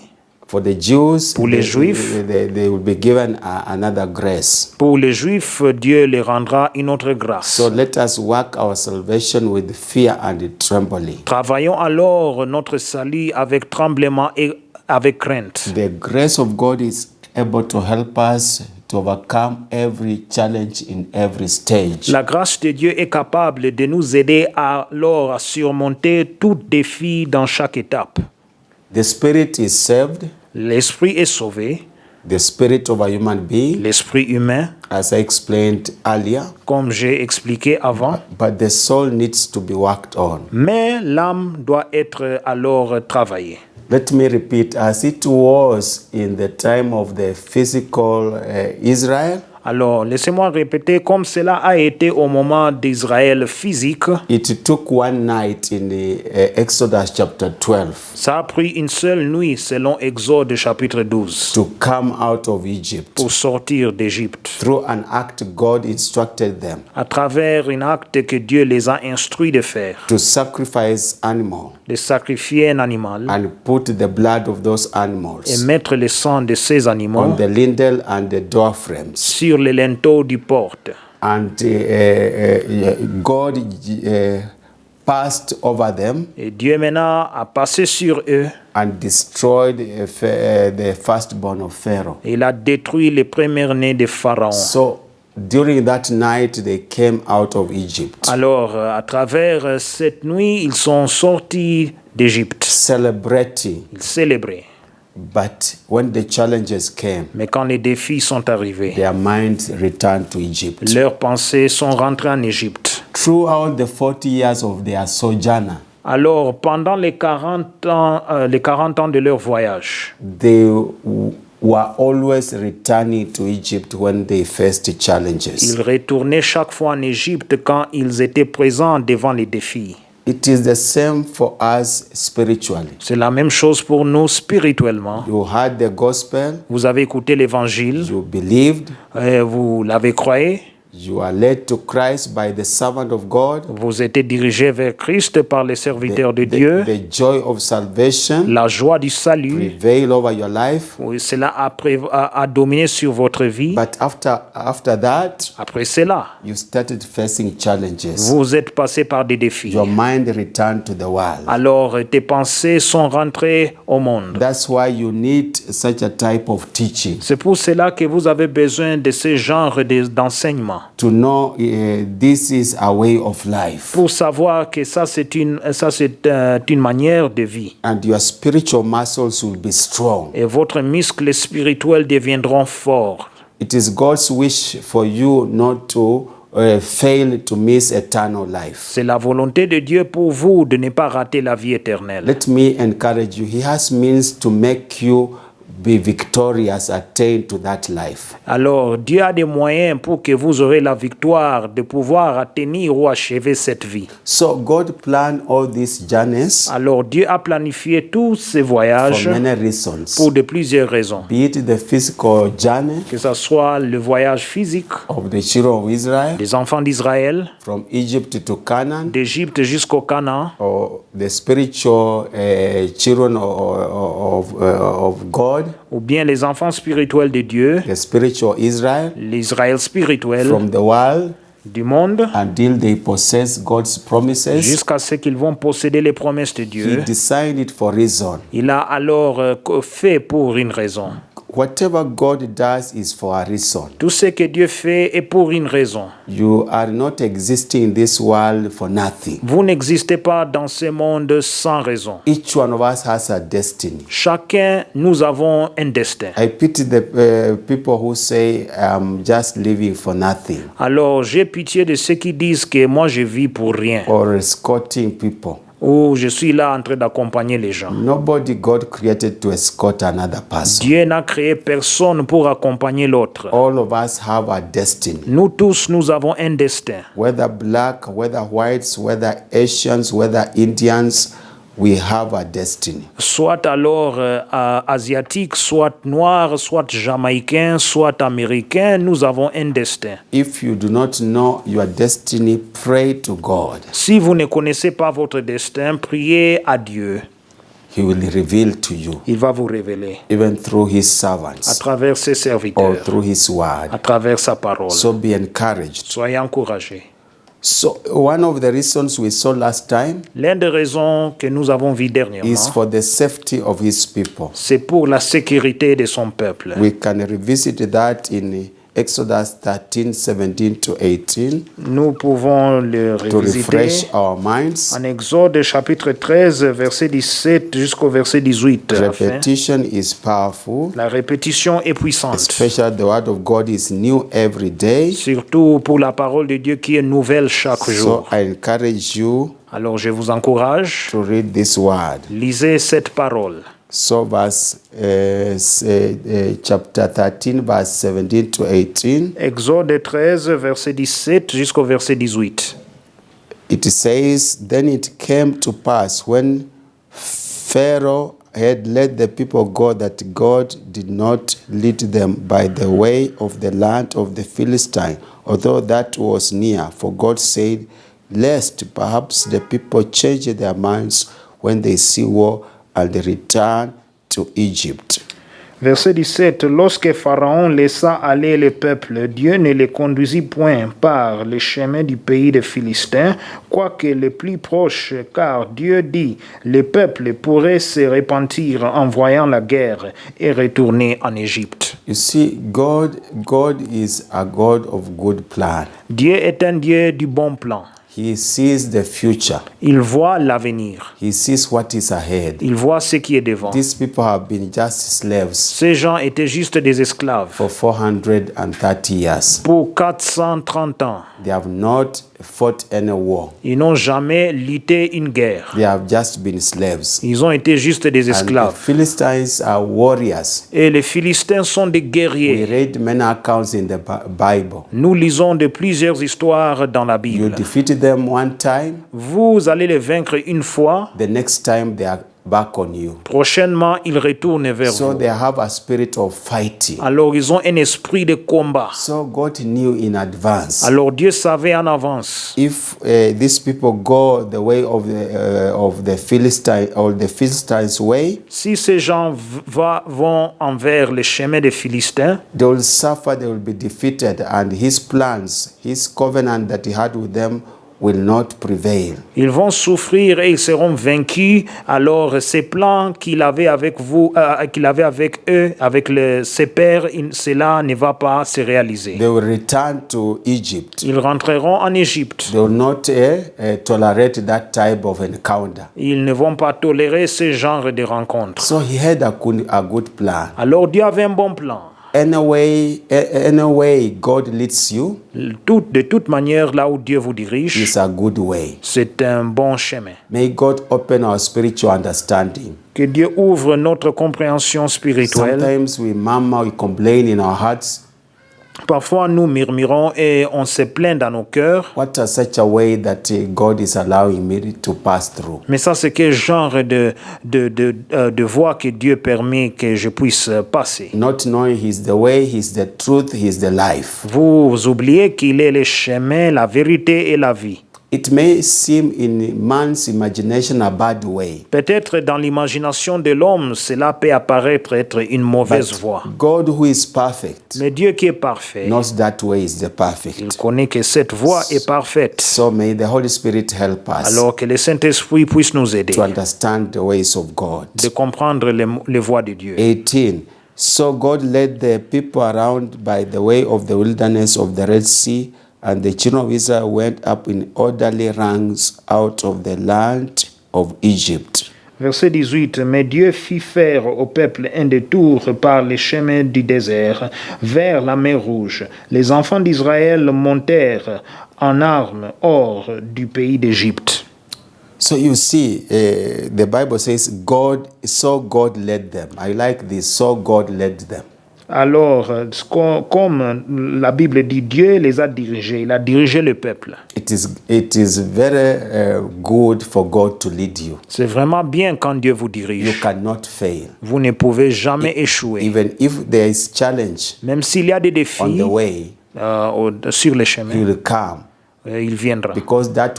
for the Jews, Pour les Juifs. they will be given another grace. pour les Juifs, Dieu les rendra une autre grâce. So let us work our salvation with fear and trembling. Travaillons alors notre salut avec tremblement et avec crainte. The grace of God is able to help us to overcome every challenge in every stage. La grâce de Dieu est capable de nous aider alors à surmonter tout défi dans chaque étape. The spirit is saved, L'esprit est sauvé, the spirit of a human being, l'esprit humain, as I explained earlier, comme j'ai expliqué avant, but the soul needs to be worked on. mais l'âme doit être alors travaillée. Let me repeat, as it was in the time of the physical Israel, Alors, laissez-moi répéter, comme cela a été au moment d'Israël physique, it took one night in the Exodus chapter 12 ça a pris une seule nuit, selon Exode chapitre 12, to come out of Egypt. pour sortir d'Égypte. Through an act God instructed them À travers un acte que Dieu les a instruits de faire, to sacrifice animal de sacrifier un animal and put the blood of those et animals mettre le sang de ces on animaux the lintel and the door frames. sur les linteaux du porte. And God passed over them Et Dieu maintenant a passé sur eux and destroyed the firstborn of Pharaoh. et il a détruit les premiers-nés de Pharaon. So during that night they came out of Egypt, Alors, à travers cette nuit, ils sont sortis d'Égypte. celebrating. Ils célébraient. But when the challenges came, Mais quand les défis sont arrivés, their minds returned to Egypt. leurs pensées sont rentrées en Égypte. Throughout the 40 years of their sojourn, Alors, pendant les 40 ans de leur voyage, they were always returning to Egypt when they faced challenges. ils retournaient chaque fois en Égypte quand ils étaient présents devant les défis. It is the same for us spiritually. C'est la même chose pour nous spirituellement. You heard the gospel, Vous avez écouté l'évangile, you believed, vous l'avez croyé, you are led to Christ by the servant of God. vous êtes dirigé vers Christ par les serviteurs de Dieu. The joy of salvation La joie du salut, prevail over your life. oui, cela a dominé sur votre vie. But after that, Après cela, you started facing challenges. vous êtes passé par des défis. Your mind returned to the world. Alors, tes pensées sont rentrées au monde. That's why you need such a type of teaching C'est pour cela que vous avez besoin de ce genre d'enseignement. to know this is a way of life. Pour savoir que ça, c'est une manière de vie. And your spiritual muscles will be strong. Et votre muscle spirituel deviendront forts. It is God's wish for you not to fail to miss eternal life. C'est la volonté de Dieu pour vous de ne pas rater la vie éternelle. Let me encourage you. He has means to make you be victorious, attain to that life. Alors, Dieu a des moyens pour que vous aurez la victoire de pouvoir atteindre ou achever cette vie. So God planned all these journeys Alors, Dieu a planifié tous ces for voyages many reasons. pour de plusieurs raisons. Be it the physical journey Que ce soit le voyage physique of the children of Israel des enfants d'Israël, from Egypt to Canaan, d'Égypte jusqu'au Canaan, or the spiritual children of God, ou bien les enfants spirituels de Dieu, the spiritual Israel l'Israël spirituel from the world du monde, until they possess God's promises. jusqu'à ce qu'ils vont posséder les promesses de He Dieu. designed it for reason. Il a alors fait pour une raison. Whatever God does is for a reason. Tout ce que Dieu fait est pour une raison. You are not existing in this world for nothing. Vous n'existez pas dans ce monde sans raison. Each one of us has a destiny. Chacun, nous avons un destin. I pity the people who say, I'm just living for nothing, Alors, j'ai pitié de ceux qui disent que moi je vis pour rien. or escorting people. ou je suis là en train d'accompagner les gens. Nobody God created to escort another person. Dieu n'a créé personne pour accompagner l'autre. All of us have a destiny. Nous tous, nous avons un destin. Whether black, whether whites, whether Asians, whether Indians, we have a destiny. Soit alors asiatique, soit noir, soit jamaïcain, soit américain, nous avons un destin. If you do not know your destiny, pray to God. Si vous ne connaissez pas votre destin, priez à Dieu. He will reveal to you, Il va vous révéler even through His à servants travers ses or serviteurs, through His à word. travers sa parole. So be encouraged. Soyez encouragés. So one of the reasons we saw last time L'une des raisons que nous avons vues is dernièrement, for the safety of His people. c'est pour la sécurité de son peuple. We can revisit that in Exodus 13, 17 to 18 Nous pouvons le to revisiter refresh our minds. en Exode chapitre 13, verset 17 jusqu'au verset 18. afin- Repetition is powerful, La répétition est puissante, especially the word of God is new every day. surtout pour la parole de Dieu qui est nouvelle chaque So jour. I encourage you Alors je vous encourage, to read this word. lisez cette parole. So chapter 13, verse 17 to 18, Exode 13, verset 17 jusqu'au verset 18. it says, Then it came to pass when Pharaoh had let the people go that God did not lead them by the way of the land of the Philistine, although that was near. For God said, Lest perhaps the people change their minds when they see war and they return to Egypt. Verset 17. Lorsque Pharaon laissa aller le peuple, Dieu ne les conduisit point par les chemins du pays des Philistins, quoique les plus proches, car Dieu dit, le peuple pourrait se repentir en voyant la guerre et retourner en Égypte. You see, God is a God of good plan. Dieu est un Dieu du bon plan. He sees the future. Il voit l'avenir. He sees what is ahead. Il voit ce qui est devant. These people have been just slaves Ces gens étaient juste des esclaves for 430 years. pour 430 ans. They have not fought any war. Ils n'ont jamais lutté une guerre. They have just been slaves. Ils ont été juste des And the esclaves. Philistines are warriors. Et les Philistins sont des We guerriers. read many accounts in the Bible. Nous lisons de plusieurs histoires dans la You Bible. defeat them one time, Vous allez les vaincre une fois, the next time they are back on you. prochainement ils retournent vers So vous. they have a spirit of fighting. Alors ils ont un esprit de combat. So God knew in advance. Alors Dieu savait en avance. If these people go the way of the Philistine or the Philistines' way, Si ces gens vont envers les chemins des Philistins, they will suffer, they will be defeated, and his plans, his covenant that he had with them will not prevail. ils vont souffrir et ils seront vaincus. Alors ces plans qu'il avait avec vous, qu'il avait avec eux, avec ses pères, cela ne va pas se réaliser. They will return to Egypt. Ils rentreront en Égypte. They will not tolerate that type of encounter. Ils ne vont pas tolérer ce genre de rencontres. So he had a good plan. Alors Dieu avait un bon plan. Anyway, God leads you De toute manière, là où Dieu vous dirige, is a good way. c'est un bon chemin. May God open our spiritual understanding. Que Dieu ouvre notre compréhension spirituelle. Sometimes we murmur, we complain in our hearts. Parfois, nous murmurons et on se plaint dans nos cœurs. What is such a way that God is allowing me to pass through? Mais ça, c'est quel genre de voie que Dieu permet que je puisse passer. Not knowing He's the way, He's the truth, He's the life. Vous oubliez qu'il est le chemin, la vérité et la vie. It may seem in man's imagination a bad way. Peut-être dans l'imagination de l'homme, cela peut apparaître être une mauvaise voie. God who is perfect Mais Dieu qui est parfait, knows that way is the il perfect. connaît que cette voie est parfaite. So may the Holy Spirit help us Alors que le Saint-Esprit puisse nous aider to understand the ways of God. de comprendre les voies de Dieu. 18. So God led the people around by the way of the wilderness of the Red Sea, and the children of Israel went up in orderly ranks out of the land of Egypt. Verset 18. Mais Dieu fit faire au peuple un détour par les chemins du désert vers la mer Rouge. Les enfants d'Israël montèrent en armes hors du pays d'Égypte. So you see, the Bible says God led them. I like this, so God led them. Alors, comme la Bible dit, Dieu les a dirigés, il a dirigé le peuple. It is very good for God to lead you. C'est vraiment bien quand Dieu vous You dirige. cannot fail. Vous ne pouvez jamais échouer. Even if there is challenge Même s'il y a des on défis the way, sur le he chemin, will come. il viendra. Because that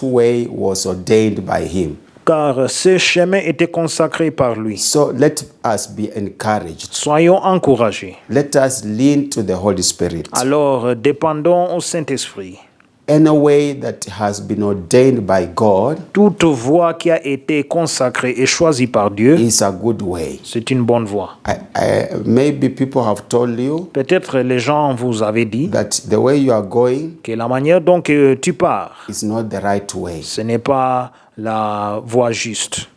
way was ordained by him. Car ce chemin était consacré par lui. So let us be encouraged. Soyons encouragés. Let us lean to the Holy Spirit. Alors, dépendons au Saint-Esprit. Any way that has been ordained by God Toute voie qui a été consacrée et choisie par Dieu, is a good way. c'est une bonne voie. Maybe people have told you Peut-être les gens vous avaient dit that the way you are going que la manière dont que tu pars, is not the right way. ce n'est pas la voie juste.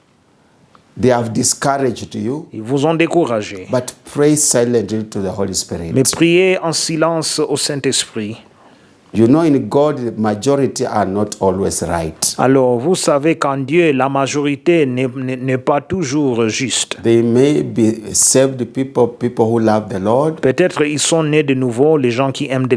They have discouraged you, Ils vous ont découragé. but pray silently to the Holy Spirit. Mais priez en silence au Saint-Esprit. You know, in God, the majority are not always right. Alors, vous savez qu'en Dieu, la majorité n'est pas toujours juste. They may be saved people who love the Lord, Peut-être ils sont nés de nouveau, les gens qui aiment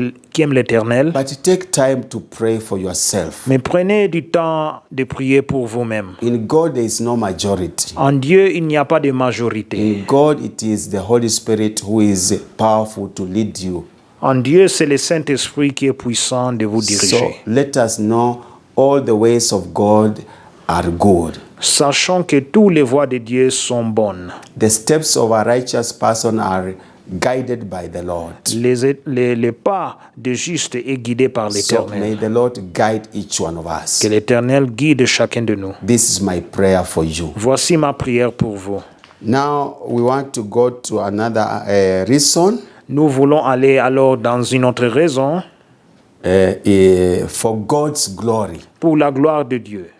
l'Éternel. but take time to pray for yourself. Mais prenez du temps de prier pour vous-même. In God, there is no majority. En Dieu, il n'y a pas de majorité. In God, it is the Holy Spirit who is powerful to lead you. En Dieu, c'est le Saint-Esprit qui est puissant de vous So diriger. let us know all the ways of God are good. Sachant que toutes les voies de Dieu sont bonnes. The steps of a righteous person are guided by the Lord. Les pas de juste est guidé par So l'Éternel. may the Lord guide each one of us. Que l'Éternel guide chacun de nous. This is my prayer for you. Voici ma prière pour vous. Now we want to go to another reason Nous voulons aller alors dans une autre raison for God's glory. pour la gloire de Dieu.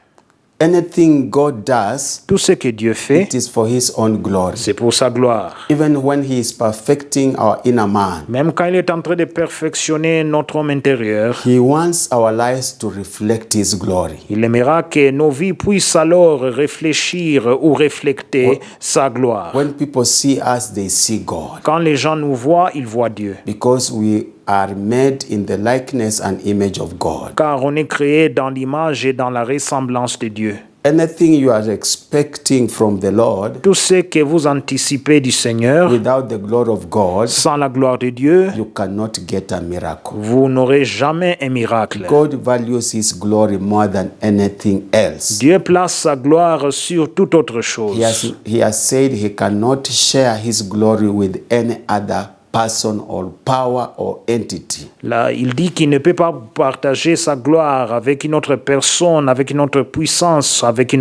Anything God does, Tout ce que Dieu fait, it is for His own glory. c'est pour sa gloire. Even when He is perfecting our inner man, Même quand il est en train de perfectionner notre homme intérieur, He wants our lives to reflect His glory. il aimera que nos vies puissent alors réfléchir ou refléter sa gloire. When people see us, they see God. Quand les gens nous voient, ils voient Dieu. Because we are made in the likeness and image of God. Car on est créé dans l'image et dans la ressemblance de Dieu. Anything you are expecting from the Lord Tout ce que vous anticipez du Seigneur, without the glory of God, sans la gloire de Dieu, you cannot get a miracle. vous n'aurez jamais un miracle. God values His glory more than anything else. Dieu place sa gloire sur toute autre chose. He has said He cannot share His glory with any other person or power or entity. Là, il dit qu'il ne peut pas partager sa gloire avec une autre personne, avec une autre puissance, avec un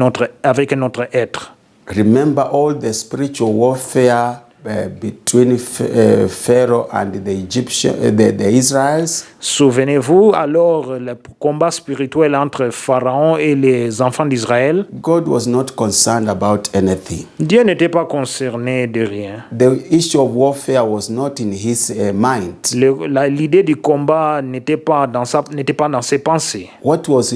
autre être. Remember all the spiritual warfare between Pharaoh and the Egyptians, the Israelites. Souvenez-vous alors le combat spirituel entre Pharaon et les enfants d'Israël. God was not concerned about anything. Dieu n'était pas concerné de rien. The issue of warfare was not in his mind. L'idée du combat n'était pas dans ses pensées. What was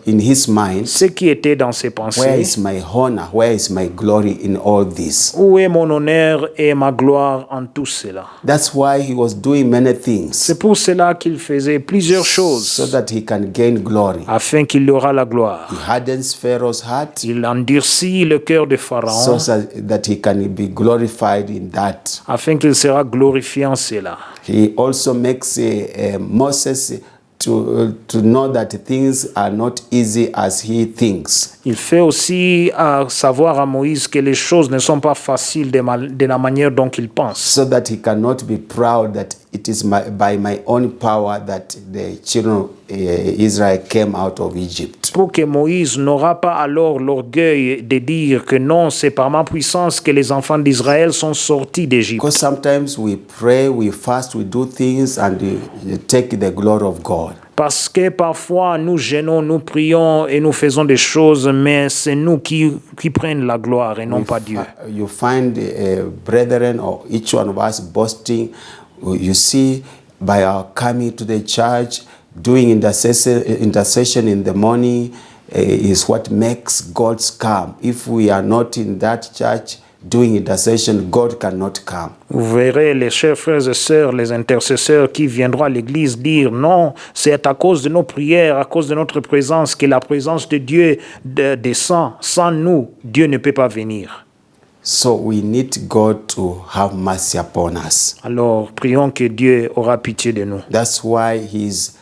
in his mind? Ce qui était dans ses Where pensées. is my honor? Where is my glory in all this? Où est mon honneur et ma gloire en tout cela? That's why he was doing many things C'est pour cela qu'il faisait plusieurs so choses that he can gain glory. afin qu'il aura la gloire. He hardens Pharaoh's heart Il endurcit le cœur de Pharaon so that he can be glorified in that. afin qu'il sera glorifié en cela. He also makes Moses to know that things are not easy as he thinks. Il fait aussi savoir à Moïse que les choses ne sont pas faciles de la manière dont il pense. So that he cannot be proud that it is by my own power that the children of Israel came out of Egypt. Pour que Moïse n'aura pas alors l'orgueil de dire que non, c'est par ma puissance que les enfants d'Israël sont sortis d'Égypte. Because sometimes we pray, we fast, we do things and we take the glory of God. Parce que parfois nous gênons, nous prions et nous faisons des choses, mais c'est nous qui prennent la gloire et non pas Dieu. You find brethren or each one of us boasting. You see, by our coming to the church, Doing intercession in the morning is what makes God come. If we are not in that church doing intercession, God cannot come. Vous verrez les chers frères et sœurs, les intercesseurs qui viendront à l'église dire non, c'est à cause de nos prières, à cause de notre présence que la présence de Dieu descend. Sans nous, Dieu ne peut pas venir. So we need God to have mercy upon us. Alors, prions que Dieu aura pitié de nous. That's why he's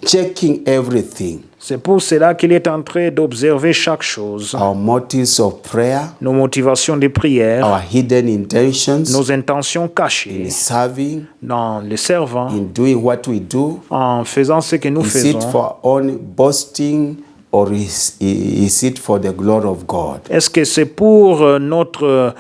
checking everything. C'est pour cela qu'il est en train d'observer chaque chose. Our motives of prayer, Nos motivations de prière, our hidden intentions nos intentions in cachées serving, dans le servant, in doing what we do. en faisant ce que nous Is it faisons. for own boasting or is it for the glory of God? Est-ce que c'est pour notre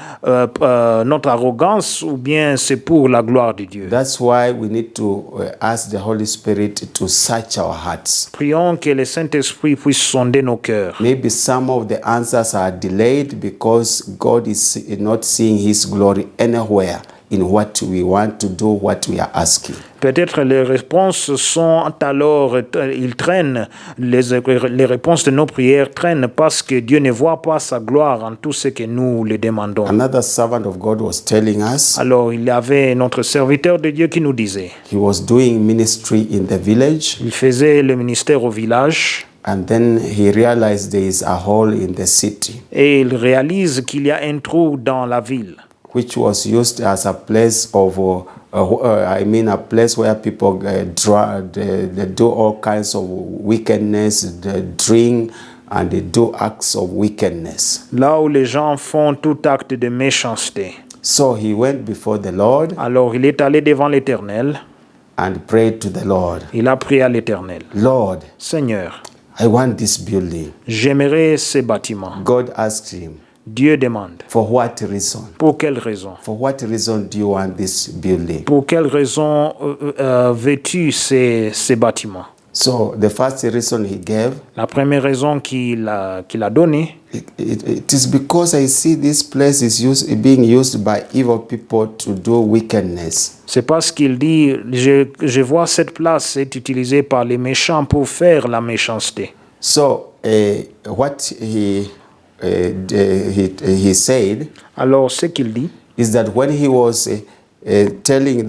arrogance ou bien c'est pour la gloire de Dieu? That's why we need to ask the Holy Spirit to search our hearts. Prions que le Saint-Esprit puisse sonder nos cœurs. Maybe some of the answers are delayed because God is not seeing His glory anywhere in what we want to do, what we are asking. Peut-être les réponses sont alors, ils traînent, les réponses de nos prières traînent parce que Dieu ne voit pas sa gloire en tout ce que nous lui demandons. Another servant of God was telling us Alors il y avait notre serviteur de Dieu qui nous disait, he was doing ministry in the village, il faisait le ministère au village and then he realized there is a hole in the city, et il réalise qu'il y a un trou dans la ville, which was used as a place of a place where people they do all kinds of wickedness, they drink and they do acts of wickedness. là où les gens font tout acte de méchanceté. So he went before the Lord Alors il est allé devant l'Éternel, and prayed to the Lord, il a prié à l'Éternel. Lord, Seigneur, I want this building. j'aimerais ces bâtiments. God asked him, Dieu demande, for what reason? pour quelle raison? For what reason do you want this building? Pour quelle raison veux-tu ces bâtiments? So the first reason he gave, La première raison qu'il a donnée, it is because I see this place is being used by evil people to do wickedness. c'est parce qu'il dit, je vois cette place est utilisée par les méchants pour faire la méchanceté. So what he said Alors ce qu'il dit, is that when he was telling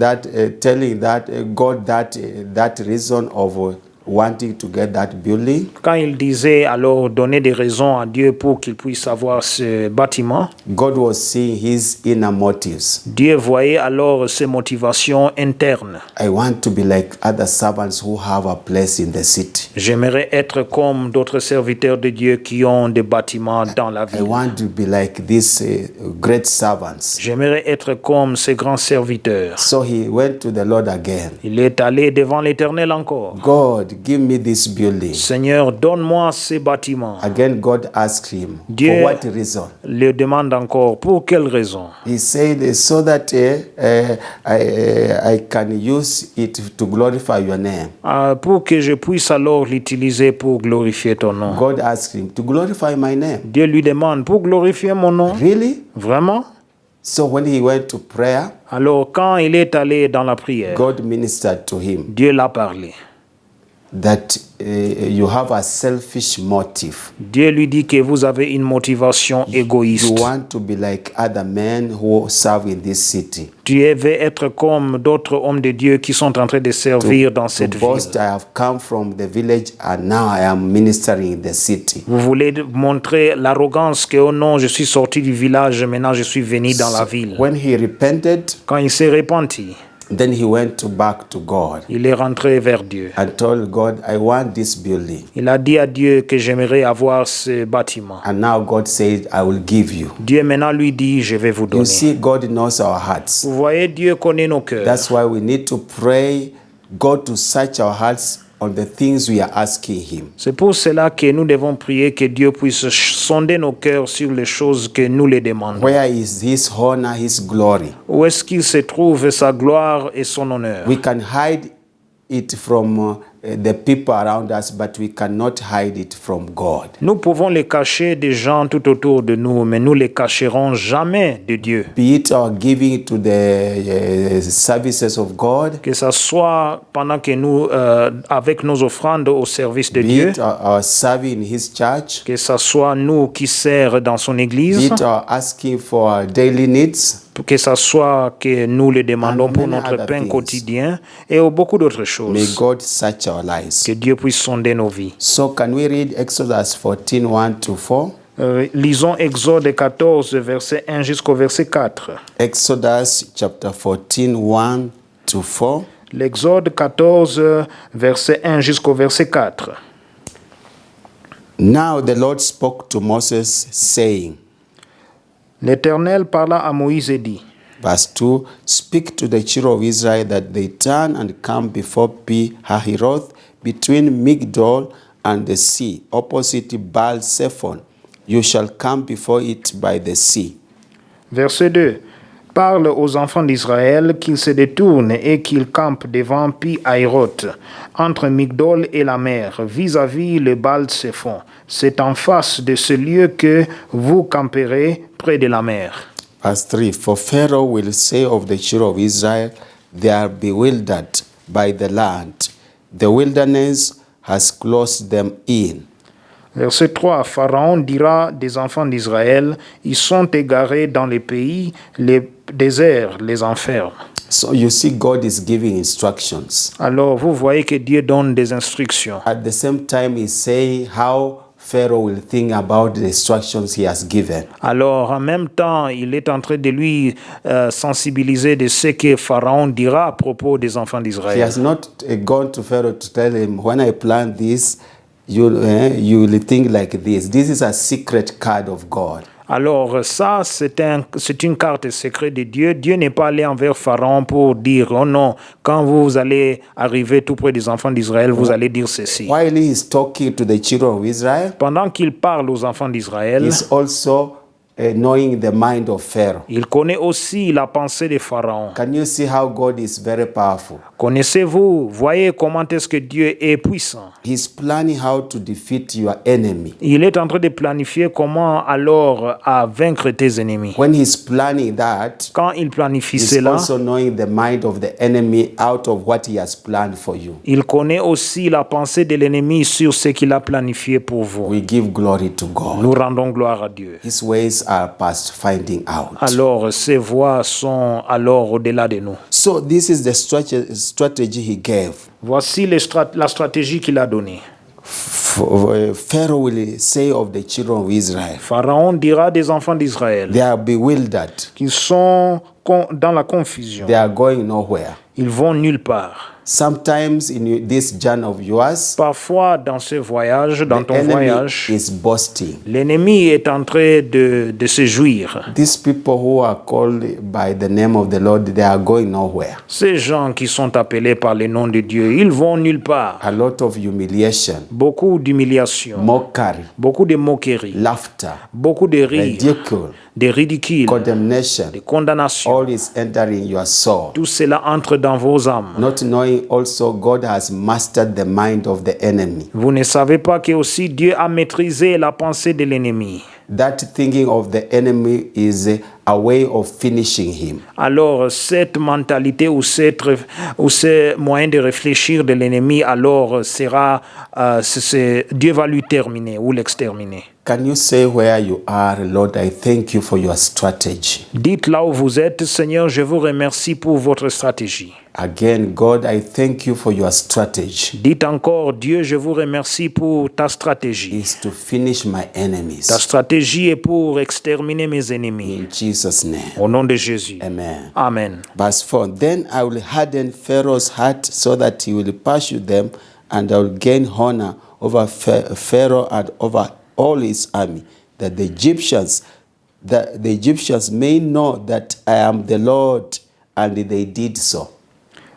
God that reason of wanting to get that building, quand il disait alors donner des raisons à Dieu pour qu'il puisse avoir ce bâtiment, God was seeing his inner motives. Dieu voyait alors ses motivations internes. I want to be like other servants who have a place in the city. J'aimerais être comme d'autres serviteurs de Dieu qui ont des bâtiments dans la I ville. want to be like these great servants. J'aimerais être comme ces grands serviteurs. So he went to the Lord again. Il est allé devant l'Éternel encore. God, give me this building. Seigneur, donne-moi ces bâtiments. Again, God asked him, Dieu for what reason? le demande encore. Pour quelle raison? He said, so that I can use it to glorify your name. Pour que je puisse alors l'utiliser pour glorifier ton nom. God asked him, to glorify my name. Dieu lui demande, pour glorifier mon nom. Really? Vraiment? So when he went to prayer, Alors quand il est allé dans la prière, God ministered to him Dieu l'a parlé. that you have a selfish motive. Dieu lui dit que vous avez une motivation You égoïste. want to be like other men who serve in this city. Tu veux être comme d'autres hommes de Dieu qui sont en train de servir dans To cette boast, ville. I have come from the village and now I am ministering in the city. Vous voulez montrer l'arrogance que, oh non, je suis sorti du village, maintenant je suis venu dans la ville. When he repented, Quand il s'est repenti, then he went back to God il est rentré vers Dieu. and told God, I want this building. Il a dit à Dieu que j'aimerais avoir ce bâtiment. And now God said, I will give you. Dieu maintenant lui dit, je vais vous You donner. see, God knows our hearts. Vous voyez, Dieu connaît nos cœurs. That's why we need to pray God to search our hearts on the things we are asking him. C'est pour cela que nous devons prier que Dieu puisse sonder nos cœurs sur les choses que nous les demandons. Where is his honor, his glory? Où est-ce qu'il se trouve sa gloire et son honneur? We can hide it from the people around us, but we cannot hide it from God. Nous pouvons les cacher des gens tout autour de nous, mais nous les cacherons jamais de Dieu. Be it our giving to the services of God, Que ça soit pendant que nous, avec nos offrandes au service de be Dieu, it our serving in His church, que ça soit nous qui servons dans son be église, it our asking for our daily needs, que ça soit que nous le demandons And pour many notre other pain things. quotidien et beaucoup d'autres may choses. God search our lives. Que Dieu puisse sonder nos vies. So can we read Exodus 14, 1 to 4? Lisons Exode 14, verset 1 jusqu'au verset 4. Exodus chapter 14, 1 to 4. L'Exode 14, verset 1 jusqu'au verset 4. Now the Lord spoke to Moses, saying, L'Éternel parla à Moïse et dit, verse 2, Speak to the children of Israel that they turn and come before Pi-hahiroth, between Migdol and the sea, opposite Baal-Zephon. You shall come before it by the sea. verset 2. Parle aux enfants d'Israël qu'ils se détournent et qu'ils campent devant Pi-hahiroth, entre Migdol et la mer, vis-à-vis le Baal-Zephon. C'est en face de ce lieu que vous camperez près de la mer. Verse 3, For Pharaoh will say of the children of Israel, They are bewildered by the land. The wilderness has closed them in. Verset 3. Pharaon dira des enfants d'Israël, ils sont égarés dans les pays, les déserts les enferment. So you see, God is giving instructions. Alors vous voyez que Dieu donne des instructions. At the same time, He's saying how Pharaoh will think about the instructions he has given. Alors en même temps, il est en train de lui sensibiliser de ce que Pharaon dira à propos des enfants He d'Israël. has not gone to Pharaoh to tell him, when I plan this, you will think like this. This is a secret card of God. Alors ça, c'est une carte secrète de Dieu. Dieu n'est pas allé envers Pharaon pour dire, oh non, quand vous allez arriver tout près des enfants d'Israël, vous allez dire ceci. While he is talking to the children of Israel, Pendant qu'il parle aux enfants d'Israël, he's also knowing the mind of Pharaoh. il connaît aussi la pensée de Pharaon. Can you see how God is very powerful? Connaissez-vous, voyez comment est-ce que Dieu est puissant. He's planning how to defeat your enemy. Il est en train de planifier comment alors à vaincre tes ennemis. When he's planning that, Quand il planifie he's cela, also knowing the mind of the enemy out of what he has planned for you. il connaît aussi la pensée de l'ennemi sur ce qu'il a planifié pour vous. We give glory to God. Nous rendons gloire à Dieu. His ways are past finding out. Alors, ses voies sont alors au-delà de nous. So this is the strategy he gave. Voici la stratégie qu'il a donnée. Pharaoh will say of the children of Israel, Pharaon dira des enfants d'Israël they are bewildered. qu'ils sont dans la confusion. They are going nowhere. Ils vont nulle part. Sometimes in this journey of yours, Parfois, dans ce voyage, dans the ton enemy voyage, is boasting. l'ennemi est en train de se jouir. These people who are called by the name of the Lord, they are going nowhere. Ces gens qui sont appelés par le nom de Dieu, ils vont nulle part. A lot of humiliation, Beaucoup d'humiliation, mockery, beaucoup de moqueries, laughter, beaucoup de rires, ridicule, de ridicules, condemnation. de condamnations. All is entering your soul. Tout cela entre dans vos âmes. Not knowing also God has mastered the mind of the enemy. Vous ne savez pas que aussi Dieu a maîtrisé la pensée de l'ennemi. That thinking of the enemy is a way of finishing him. Alors, cette mentalité ou ce moyen de réfléchir de l'ennemi, alors sera, Dieu va lui terminer ou l'exterminer. Can you say where you are, Lord, I thank you for your strategy. Dites là où vous êtes, Seigneur, je vous remercie pour votre stratégie. Again, God, I thank you for your strategy. Dites encore, Dieu, je vous remercie pour ta stratégie. Is to finish my enemies. Ta stratégie est pour exterminer mes ennemis. In Jesus' name. Au nom de Jésus. Amen. Amen. Verse 4, Then I will harden Pharaoh's heart so that he will pursue them, and I will gain honor over Pharaoh and over all his army, that the Egyptians may know that I am the Lord, and they did so.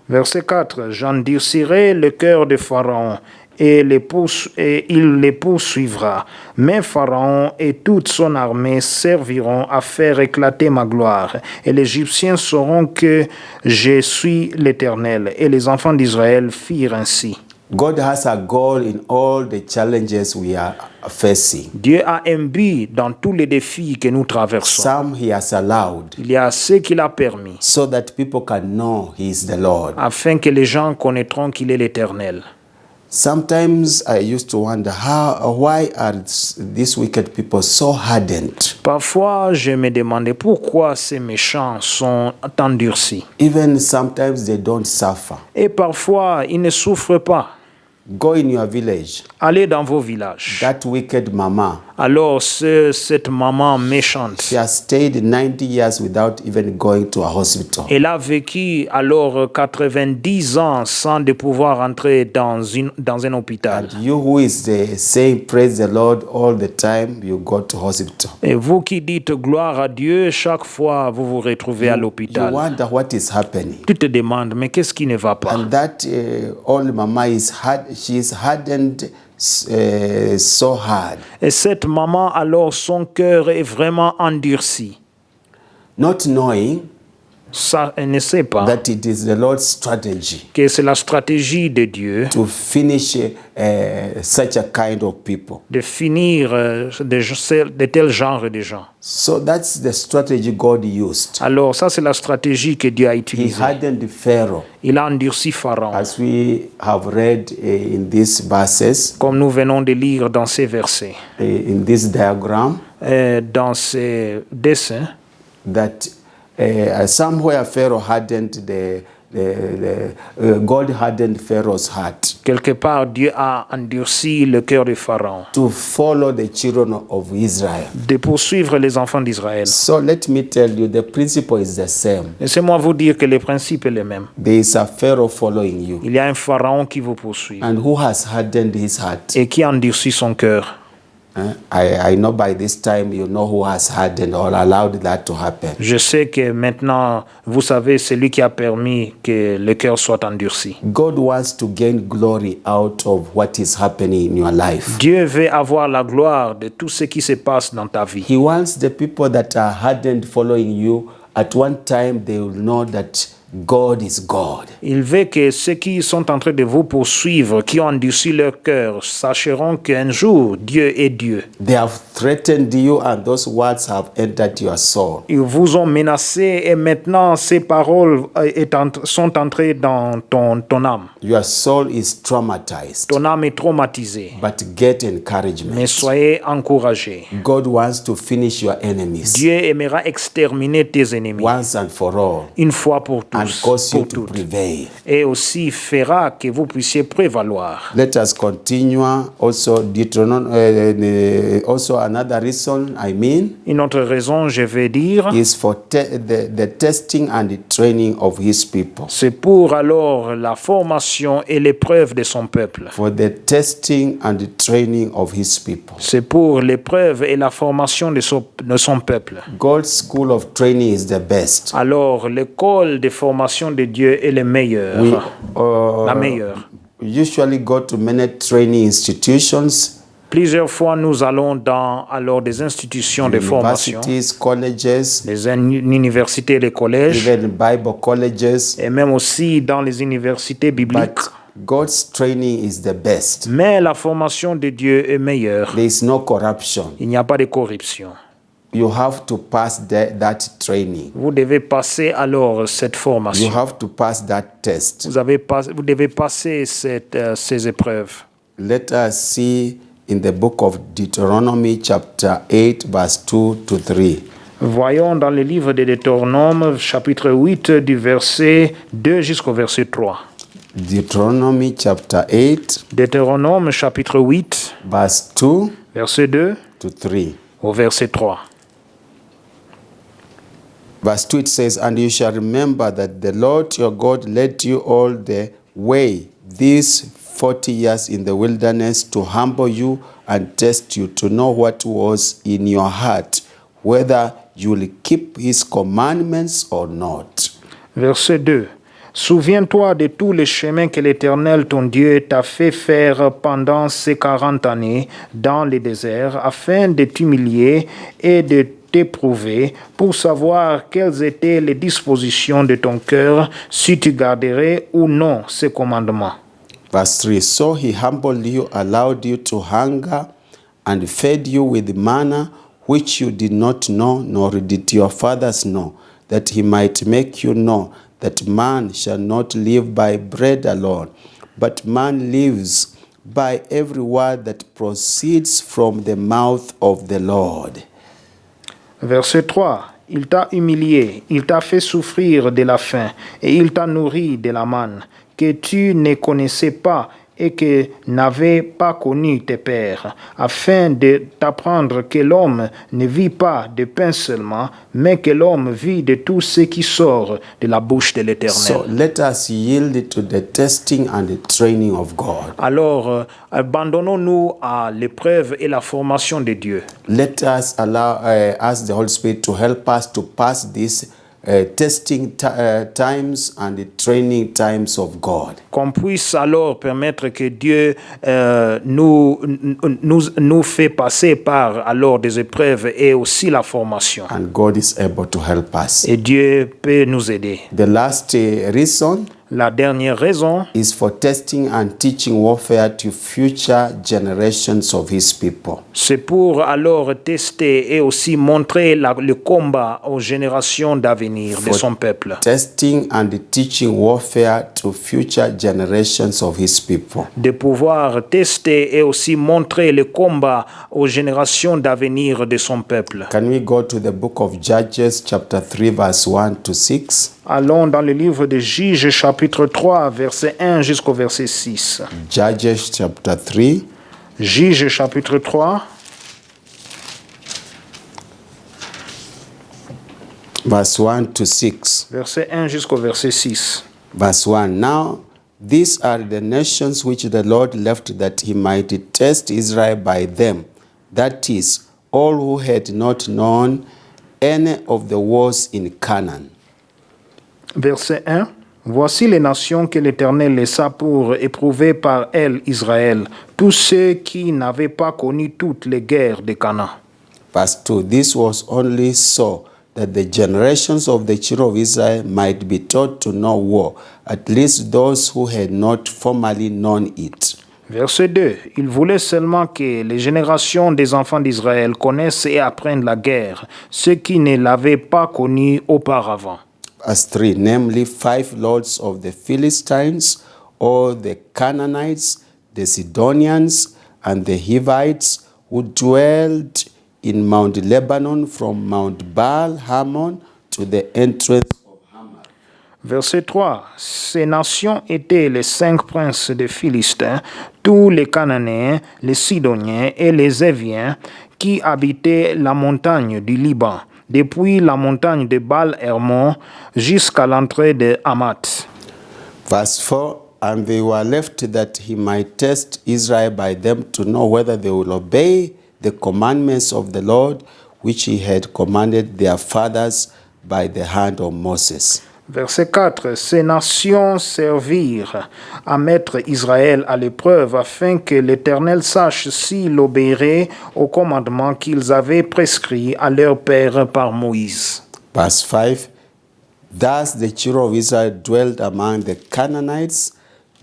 Verset 4. J'endurcirai le cœur de Pharaon et il les poursuivra. Mais Pharaon et toute son armée serviront à faire éclater ma gloire. Et les Égyptiens sauront que je suis l'Éternel. Et les enfants d'Israël firent ainsi. God has a goal in all the challenges we are facing. Dieu a un but dans tous les défis que nous traversons. Some he has allowed Il y a ce qu'il a permis, so that people can know he is the Lord. afin que les gens connaîtront qu'il est l'Éternel. Sometimes I used to wonder why are these wicked people so hardened? Parfois, je me demandais pourquoi ces méchants sont endurcis. Even sometimes they don't suffer. Et parfois, ils ne souffrent pas. Go in your village. Allez dans vos villages. That wicked mama, Alors, cette maman méchante, she has stayed 90 years without even going to a hospital. elle a vécu alors 90 ans sans de pouvoir entrer dans un hôpital. And you who is saying praise the Lord all the time, you go to hospital. Et vous qui dites gloire à Dieu, chaque fois vous vous retrouvez à You l'hôpital. wonder what is happening. Tu te demandes, mais qu'est-ce qui ne va pas? And that old mama she is hardened so hard. Et cette maman, alors, son cœur est vraiment endurci. Not knowing Ça, elle ne sait pas that it is the Lord's strategy que c'est la stratégie de Dieu to finish such a kind of people. de finir de tel genre de gens. So that's the strategy God used. Alors, ça, c'est la stratégie que Dieu a He utilisée. hardened Pharaoh, Il a endurci Pharaon, as we have read in these verses, comme nous venons de lire dans ces versets, in this diagram, dans ces dessins. that somewhere Pharaoh hardened God hardened Pharaoh's heart Quelque part, Dieu a endurci le cœur de Pharaon to follow the children of Israel. de poursuivre les enfants d'Israël. So let me tell you, the principle is the same. Laissez-moi vous dire que le principe est le même. There is a Pharaoh following you. Il y a un Pharaon qui vous poursuit And who has hardened his heart? et qui endurcit son cœur. I know by this time you know who has hardened or allowed that to happen. Je sais que maintenant, vous savez, c'est lui qui a permis que le cœur soit endurci. God wants to gain glory out of what is happening in your life. Dieu veut avoir la gloire de tout ce qui se passe dans ta vie. He wants the people that are hardened following you, at one time they will know that God is God. Il veut que ceux qui sont en train de vous poursuivre, qui ont endurci leur cœur, sacheront qu'un jour, Dieu est Dieu. They have threatened you and those words have entered your soul. Ils vous ont menacé et maintenant ces paroles sont entrées dans ton âme. Your soul is traumatized. Ton âme est traumatisée. But get encouragement. Mais soyez encouragés. God wants to finish your enemies Dieu aimera exterminer tes ennemis once and for all une fois pour and tous, cause you pour to toutes. prevail. Et aussi fera que vous puissiez prévaloir. Let us continue. Also, also another reason, Une autre raison, je vais dire, is for the testing and the training of his people. c'est pour alors la formation et l'épreuve de son peuple. For the testing and the training of his people. C'est pour l'épreuve et la formation de son peuple. God's school of training is the best. Alors, l'école de formation de Dieu est le meilleur, la meilleure. Usually go to many training institutions, Plusieurs fois, nous allons dans alors des institutions de formation, universities, colleges, les universités, les collèges, even Bible colleges. et même aussi dans les universités bibliques. But God's training is the best. Mais la formation de Dieu est meilleure. There is no corruption. Il n'y a pas de corruption. You have to pass that training. Vous devez passer alors cette You formation. have to pass that test. Vous devez passer ces épreuves. Let us see in the book of Deuteronomy chapter 8 verse 2 to 3. Voyons dans le livre de Deutéronome, chapitre 8, du verset 2 jusqu'au verset 3. Deuteronomy chapter 8 Deutéronome, chapitre 8, verse 2 verset 2 to 3. au verset 3. Verse 2 it says, "And you shall remember that the Lord your God led you all the way these 40 years in the wilderness to humble you and test you, to know what was in your heart, whether you will keep his commandments or not." Verset 2. Souviens-toi de tous les chemins que l'Éternel, ton Dieu, t'a fait faire pendant ces 40 années dans le désert, afin de t'humilier et de t'éprouver pour savoir quelles étaient les dispositions de ton cœur, si tu garderais ou non ces commandements. Verse 3, so he humbled you, allowed you to hunger, and fed you with manna, which you did not know, nor did your fathers know, that he might make you know that man shall not live by bread alone, but man lives by every word that proceeds from the mouth of the Lord. Verset 3. Il t'a humilié, il t'a fait souffrir de la faim, et il t'a nourri de la manne, que tu ne connaissais pas et que n'avaient pas connu tes pères, afin de t'apprendre que l'homme ne vit pas de pain seulement, mais que l'homme vit de tout ce qui sort de la bouche de l'Éternel. So let us yield to the testing and the training of God. Alors, abandonnons-nous à l'épreuve et la formation de Dieu. Let us ask the Holy Spirit to help us to pass these testing times and the training times of God. Qu'on puisse alors permettre que Dieu nous fait passer par alors des épreuves et aussi la formation. And God is able to help us. Et Dieu peut nous aider. The last reason La dernière raison is for testing and teaching warfare to future generations of his people. c'est pour alors tester et aussi montrer le combat aux générations d'avenir de son peuple. Testing and teaching warfare to future generations of his people. De pouvoir tester et aussi montrer le combat aux générations d'avenir de son peuple. Can we go to the book of Judges chapter 3 verse 1 to 6? Allons dans le livre de Juges chapitre 3 verset 1 jusqu'au verset 6. Judges chapter 3 Juges chapitre 3 verse 1 to 6. verset 1 jusqu'au verset 6. Verse 1. Now these are the nations which the Lord left that he might test Israel by them. That is, all who had not known any of the wars in Canaan. Verset 1. Voici les nations que l'Éternel laissa pour éprouver par elles Israël, tous ceux qui n'avaient pas connu toutes les guerres de Canaan. Verse 2. This was only so that the generations of the children of Israel might be taught to know war, at least those who had not formerly known it. Verset 2. Il voulait seulement que les générations des enfants d'Israël connaissent et apprennent la guerre, ceux qui ne l'avaient pas connue auparavant. Verse 3, namely 5 lords of the Philistines, all the Canaanites, the Sidonians, and the Hivites, who dwelt in Mount Lebanon from Mount Baal Hamon to the entrance of Hamar. Verset 3. Ces nations étaient les 5 princes des Philistins, tous les Cananéens, les Sidoniens et les Éviens qui habitaient la montagne du Liban, depuis la montagne de Baal-Hermon jusqu'à l'entrée de Hamath. Verse 4, and they were left that he might test Israel by them to know whether they will obey the commandments of the Lord, which he had commanded their fathers by the hand of Moses. Verset 4. Ces nations servirent à mettre Israël à l'épreuve afin que l'Éternel sache s'il obéirait aux commandements qu'ils avaient prescrits à leur père par Moïse. Verse 5, thus the children of Israel dwelt among the Canaanites,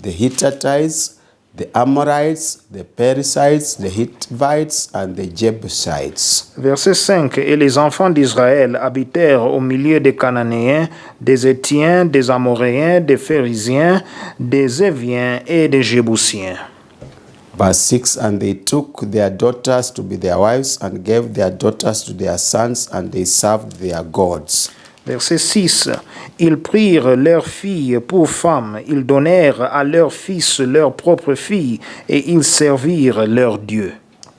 the Hittites, the Amorites, the Perizzites, the Hivites, and the Jebusites. Verset 5. Et les enfants d'Israël habitèrent au milieu des Cananéens, des Hétiens, des Amoréens, des Phéréziens, des Éviens et des Jébusiens. Verse 6, and they took their daughters to be their wives, and gave their daughters to their sons, and they served their gods. Verset 6. Ils prirent leurs filles pour femmes, ils donnèrent à leurs fils leurs propres filles, et ils servirent leurs dieux.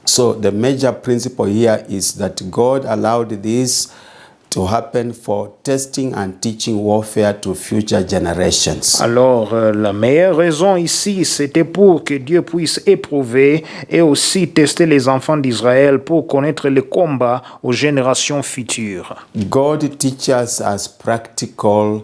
So the major principle here is that God allowed this to happen for testing and teaching warfare to future generations. Alors, la meilleure raison ici, c'était pour que Dieu puisse éprouver et aussi tester les enfants d'Israël pour connaître le combat aux générations futures. God teaches us practically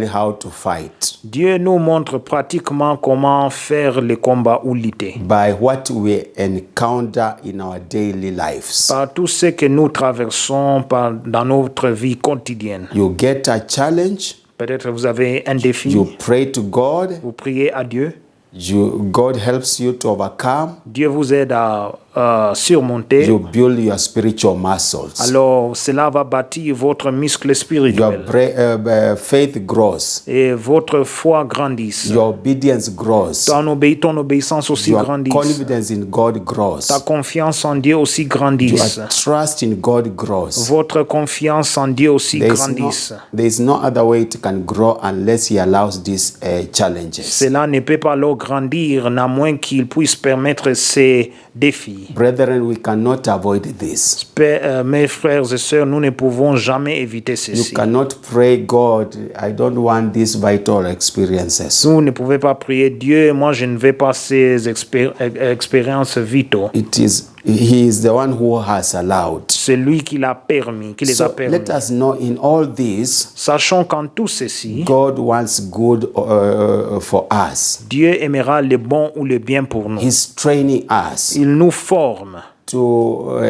how to fight Dieu nous montre pratiquement comment faire le combat ou lutter. by what we encounter in our daily lives. Par tout ce que nous traversons dans notre vie quotidienne. You get a challenge, Peut-être vous avez un défi. You pray to God. Vous priez à Dieu. God helps you to overcome. Dieu vous aide à surmonter. You build your spiritual muscles. Alors, cela va bâtir votre muscle spirituel. Your faith grows. Et votre foi grandisse. Your obedience grows. Ton obéissance aussi Your grandisse. confidence in God grows. Ta confiance en Dieu aussi grandisse. Your trust in God grows. Votre confiance en Dieu aussi grandisse. There is no other way it can grow unless He allows these challenges. Cela ne peut pas alors grandir, à moins qu'il puisse permettre ces défis. Brethren, we cannot avoid this. Mes frères et sœurs, nous ne pouvons jamais éviter ceci. You cannot pray, God, I don't want these vital experiences. Vous ne pouvez pas prier Dieu, moi je ne veux pas ces expériences vitaux. He is the one who has allowed. C'est lui qui l'a permis, qui les a permis. Let us know in all this, sachant qu'en tout ceci, God wants good for us. Dieu aimera le bon ou le bien pour nous. He's training us. Il nous forme to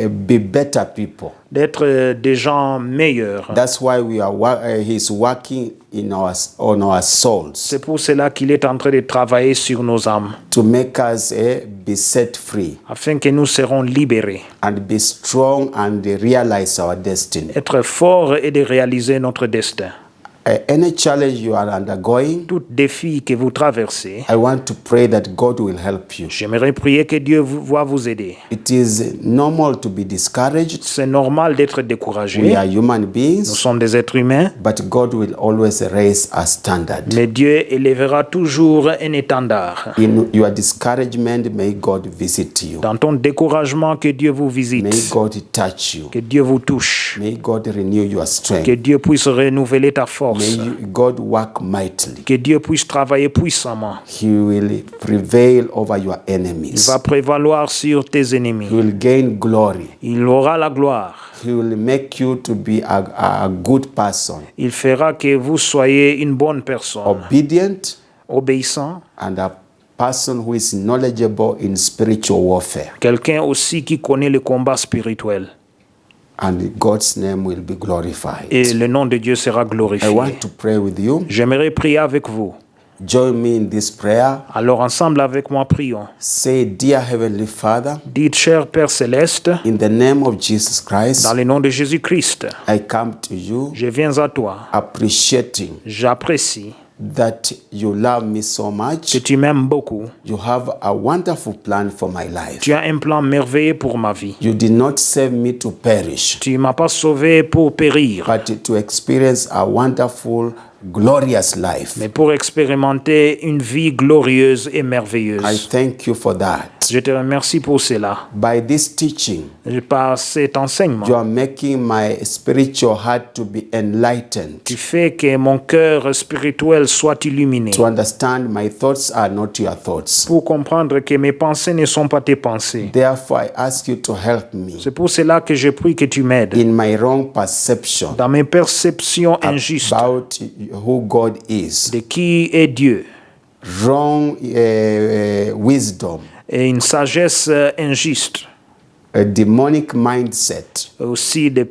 be better people. D'être des gens meilleurs. That's why He's working on our souls. C'est pour cela qu'il est en train de travailler sur nos âmes. To make us be set free. Afin que nous serons libérés. And be strong and realize our destiny. Être fort et de réaliser notre destin. Any challenge you are undergoing, tout défi que vous traversez, I want to pray that God will help you. J'aimerais prier que Dieu va vous aider. It is normal to be discouraged. C'est normal d'être découragé. We are human beings. Nous sommes des êtres humains. But God will always raise a standard. Mais Dieu élèvera toujours un étendard. In your discouragement, may God visit you. Dans ton découragement, que Dieu vous visite. May God touch you. Que Dieu vous touche. May God renew your strength. Que Dieu puisse renouveler ta force. May God work mightily. Que Dieu puisse travailler puissamment. He will prevail over your enemies. Il va prévaloir sur tes ennemis. He will gain glory. Il aura la gloire. He will make you to be a good person. Il fera que vous soyez une bonne personne. Obedient. Obéissant. And a person who is knowledgeable in spiritual warfare. Quelqu'un aussi qui connaît le combat spirituel. And God's name will be glorified. Et le nom de Dieu sera glorifié. I want to pray with you. J'aimerais prier avec vous. Join me in this prayer. Alors ensemble avec moi prions. Say, Dear Heavenly Father, dites, cher Père Céleste, in the name of Jesus Christ, dans le nom de Jésus-Christ, I come to you, je viens à toi, appreciating j'apprécie that you love me so much. Que tu m'aimes beaucoup. You have a wonderful plan for my life. Tu as un plan merveilleux pour ma vie. You did not save me to perish. Tu m'as pas sauvé pour périr. But to experience a wonderful, glorious life. Mais pour expérimenter une vie glorieuse et merveilleuse. I thank you for that. Je te remercie pour cela. By this teaching, par cet enseignement, you are making my spiritual heart to be enlightened. Tu fais que mon cœur spirituel soit illuminé. To understand my thoughts are not your thoughts. Pour comprendre que mes pensées ne sont pas tes pensées. Therefore, I ask you to help me. C'est pour cela que je prie que tu m'aides. In my wrong perception. Dans mes perceptions injustes. About who God is. De qui est Dieu. Wrong wisdom. Et une sagesse injuste. A demonic mindset. Aussi des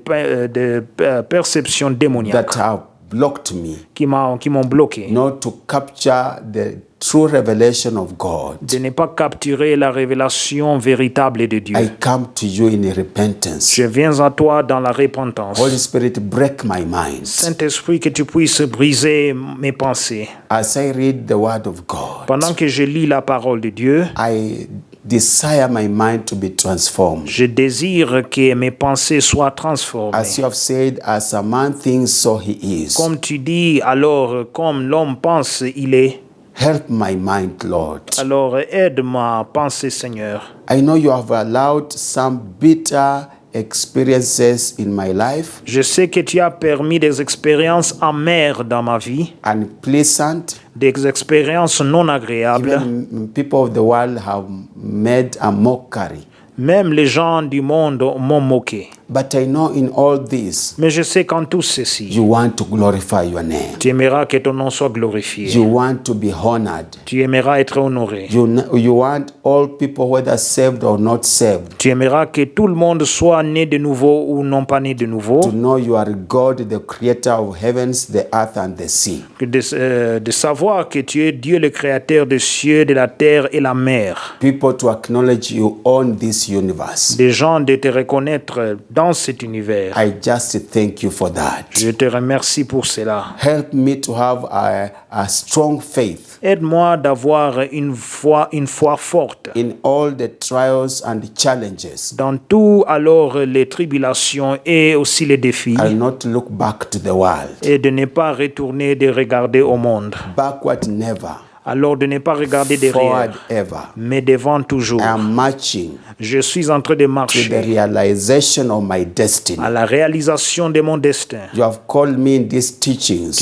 perceptions démoniaques. That have blocked me. Qui m'ont bloqué. Not to capture the true revelation of God. De ne pas capturer la révélation véritable de Dieu. I come to you in repentance. Je viens à toi dans la repentance. Holy Spirit, break my mind. Saint-Esprit, que tu puisses briser mes pensées. As I read the word of God. Pendant que je lis la parole de Dieu. I desire my mind to be transformed. Je désire que mes pensées soient transformées. As you have said, as a man thinks, so he is. Comme tu dis, alors comme l'homme pense, il est. Help my mind, Lord. Alors aide ma pensée, Seigneur. I know you have allowed some bitter experiences in my life. Je sais que tu as permis des expériences amères dans ma vie. Unpleasant. Des expériences non agréables. Even people of the world have made a mockery. Même les gens du monde m'ont moqué. But I know in all this, Mais je sais qu'en tout ceci, you want to glorify your name. tu aimeras que ton nom soit glorifié. You want to be honored. Tu aimeras être honoré. You want all people, whether saved or not saved, Tu aimeras que tout le monde soit né de nouveau ou non pas né de nouveau. to know you are God, the creator of heavens, the earth, and the sea. De savoir que tu es Dieu, le créateur des cieux, de la terre et la mer. People to acknowledge you own this universe. Des gens de te reconnaître dans cet univers. I just thank you for that. Je te remercie pour cela. Help me to have a strong faith Aide-moi d'avoir une foi forte. in all the trials and challenges. Dans tout, alors, les tribulations et aussi les défis. I'll not look back to the world. Et de ne pas retourner, de regarder au monde. Backward never. Alors de ne pas regarder Forward derrière, ever. mais devant toujours. I am marching Je suis en train de to the marcher realization of my destiny. à la réalisation de mon destin. You have called me in these teachings.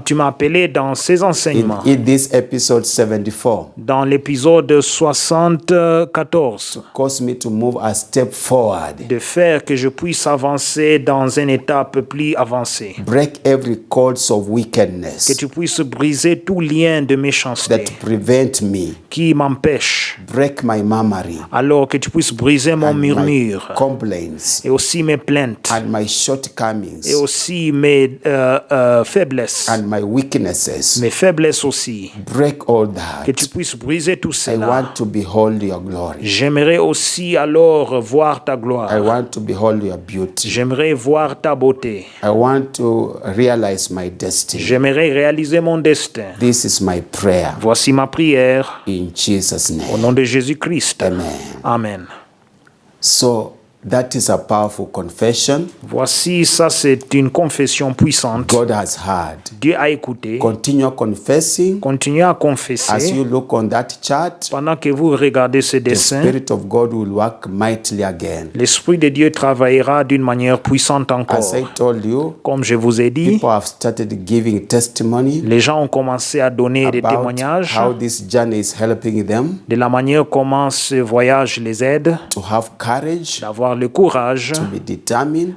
Tu m'as appelé dans ces enseignements. In this episode 74, Dans l'épisode 74, cause me to move a step forward. de faire que je puisse avancer dans une étape plus avancée. Break every cords of Que wickedness tu puisses briser tout lien de méchanceté that prevent me. qui m'empêche. Break my memory Alors que tu puisses briser mon and my murmure complaints et aussi mes plaintes and my et shortcomings aussi mes faiblesses. and my weaknesses. Mes faiblesses aussi. Break all Que that. tu puisses briser tout I cela. want to behold your glory. J'aimerais aussi alors voir ta I gloire. want to behold your beauty. J'aimerais voir ta beauté. I want to realize my destiny. J'aimerais réaliser mon destin. This is my prayer Voici ma prière in Jesus' au name. nom de Jésus-Christ. Amen. Amen. So that is a powerful confession. Voici, ça c'est une confession puissante. God has heard. Dieu a écouté. Continue confessing. Continuez à As confesser. you look on that chart, Pendant que vous regardez ce the dessin, Spirit of God will work mightily again. l'Esprit de Dieu travaillera d'une manière puissante encore. As I told you, Comme je vous ai dit, people have started giving testimony les gens ont commencé à donner des about témoignages how this journey is helping them de la manière comment ce voyage les aide, to have courage, d'avoir le courage, to be determined,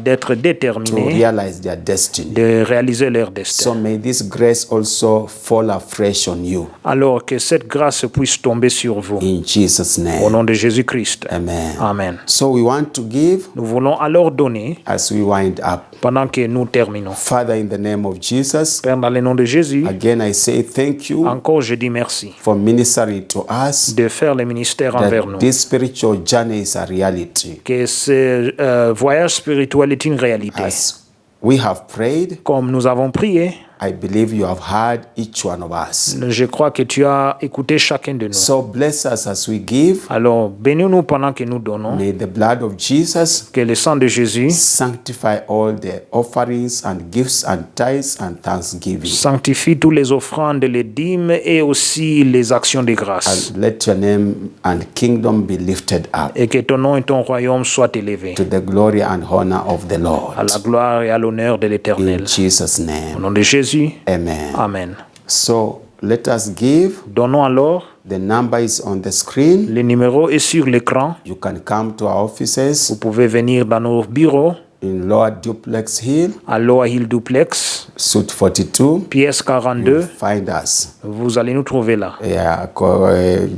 d'être to déterminés, realize their destiny. de réaliser leur So destin. may this grace also fall afresh on you. Alors que cette grâce puisse tomber sur vous. In Jesus' Au name. nom de Jésus-Christ. Amen. Amen. So we want to give Nous voulons alors donner as we wind up. pendant que nous terminons. Father, in the name of Jesus, Père, dans le nom de Jésus, again I say thank you encore je dis merci for ministering to us, de faire le ministère envers nous. that this spiritual journey is a reality. Que ce voyage spirituel est une réalité. As we have prayed, Comme nous avons prié, I believe you have heard each one of us. je crois que tu as écouté chacun de nous. So bless us as we give. Alors, bénis-nous pendant que nous donnons. May the blood of Jesus Que le sang de Jésus sanctify all the offerings and gifts and tithes and thanksgiving. sanctifie toutes les offrandes, les dîmes et aussi les actions de grâce. And let your name and kingdom be lifted up Et que ton nom et ton royaume soient élevés to the glory and honor of the Lord. à la gloire et à l'honneur de l'Éternel. In Jesus' Au name. nom de Jésus, Amen. Amen. So let us give. Donnons alors. The number is on the screen. Le numéro est sur l'écran. You can come to our offices Vous pouvez venir dans nos bureaux in Lower Duplex Hill, à Lower Hill Duplex, Suite 42. pièce 42. Find us. Vous allez nous trouver là. Yeah,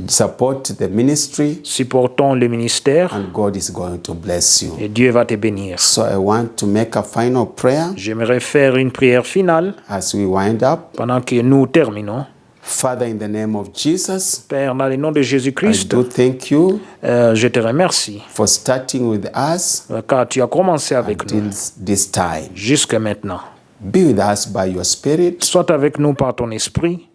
support the ministry, Supportons le ministère and God is going to bless you. et Dieu va te bénir. So I want to make a final prayer J'aimerais faire une prière finale as we wind up. pendant que nous terminons. Father, in the name of Jesus, Père, dans le nom de I Jésus-Christ, do thank you je te remercie for starting with us car tu as commencé avec till nous this time. jusqu'à maintenant. Be with us by your Spirit. Sois avec nous par ton esprit.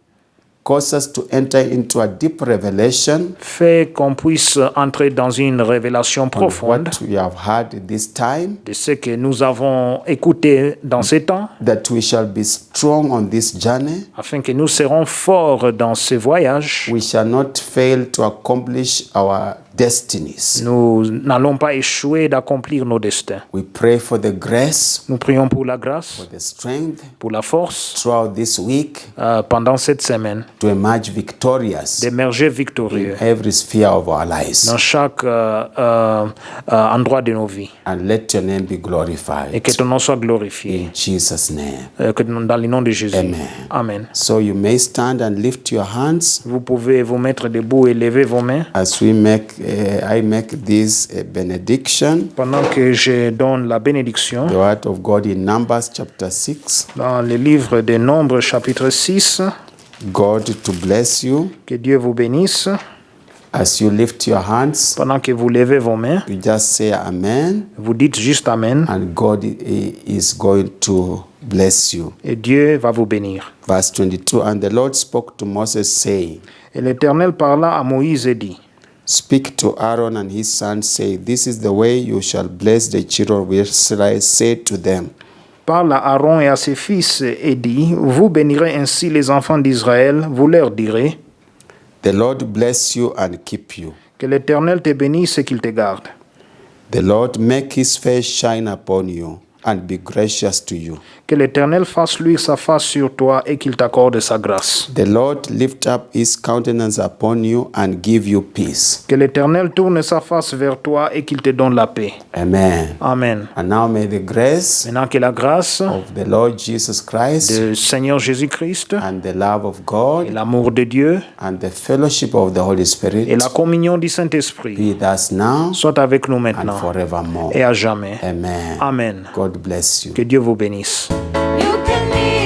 Cause us to enter into a deep revelation Fais qu'on puisse entrer dans une révélation on profonde what we have heard this time, de ce que nous avons écouté dans ces temps, that we shall be strong on this journey. afin que nous serons forts dans ce voyage. We shall not fail to accomplish our destinies. Nous n'allons pas échouer d'accomplir nos destins. We pray for the grace, Nous prions pour la grâce, for the strength pour la force throughout this week pendant cette semaine, to emerge victorious d'émerger victorieux in every sphere of our lives. dans chaque endroit de nos vies. And let your name be Et glorified. que ton nom soit glorifié. In Jesus' name. Dans le nom de Jésus. Amen. Amen. So you may stand and lift your hands Vous pouvez vous mettre debout et lever vos mains as I make this benediction. pendant que je donne la bénédiction The word of God in Numbers chapter 6. dans le livre des Nombres chapitre 6. God to bless you Que Dieu vous bénisse. as you lift your hands. Pendant que vous levez vos mains, You just say amen, vous dites juste Amen and God is going to bless you. et Dieu va vous bénir. Verse 22. And the Lord spoke to Moses, saying, Et l'Éternel parla à Moïse et dit, Speak to Aaron and his sons, say, This is the way you shall bless the children of Israel. Say to them, parle à Aaron et à ses fils et dit, vous bénirez ainsi les enfants d'Israël, vous leur direz, The Lord bless you and keep you. que l'Éternel te bénisse et qu'il te garde. The Lord make his face shine upon you and be gracious to you. Que l'Éternel fasse luire sa face sur toi et qu'il t'accorde sa grâce. The Lord lift up his countenance upon you and give you peace. Que l'Éternel tourne sa face vers toi et qu'il te donne la paix. Amen. Amen. And now may the grace Maintenant que la grâce of the Lord Jesus Christ du Seigneur Jésus-Christ and the love of et God l'amour de Dieu and the fellowship of the Holy Spirit et la communion du Saint-Esprit be with us now soient avec nous and maintenant forevermore. et à jamais. Amen. Amen. God bless you. Que Dieu vous bénisse. You can leave.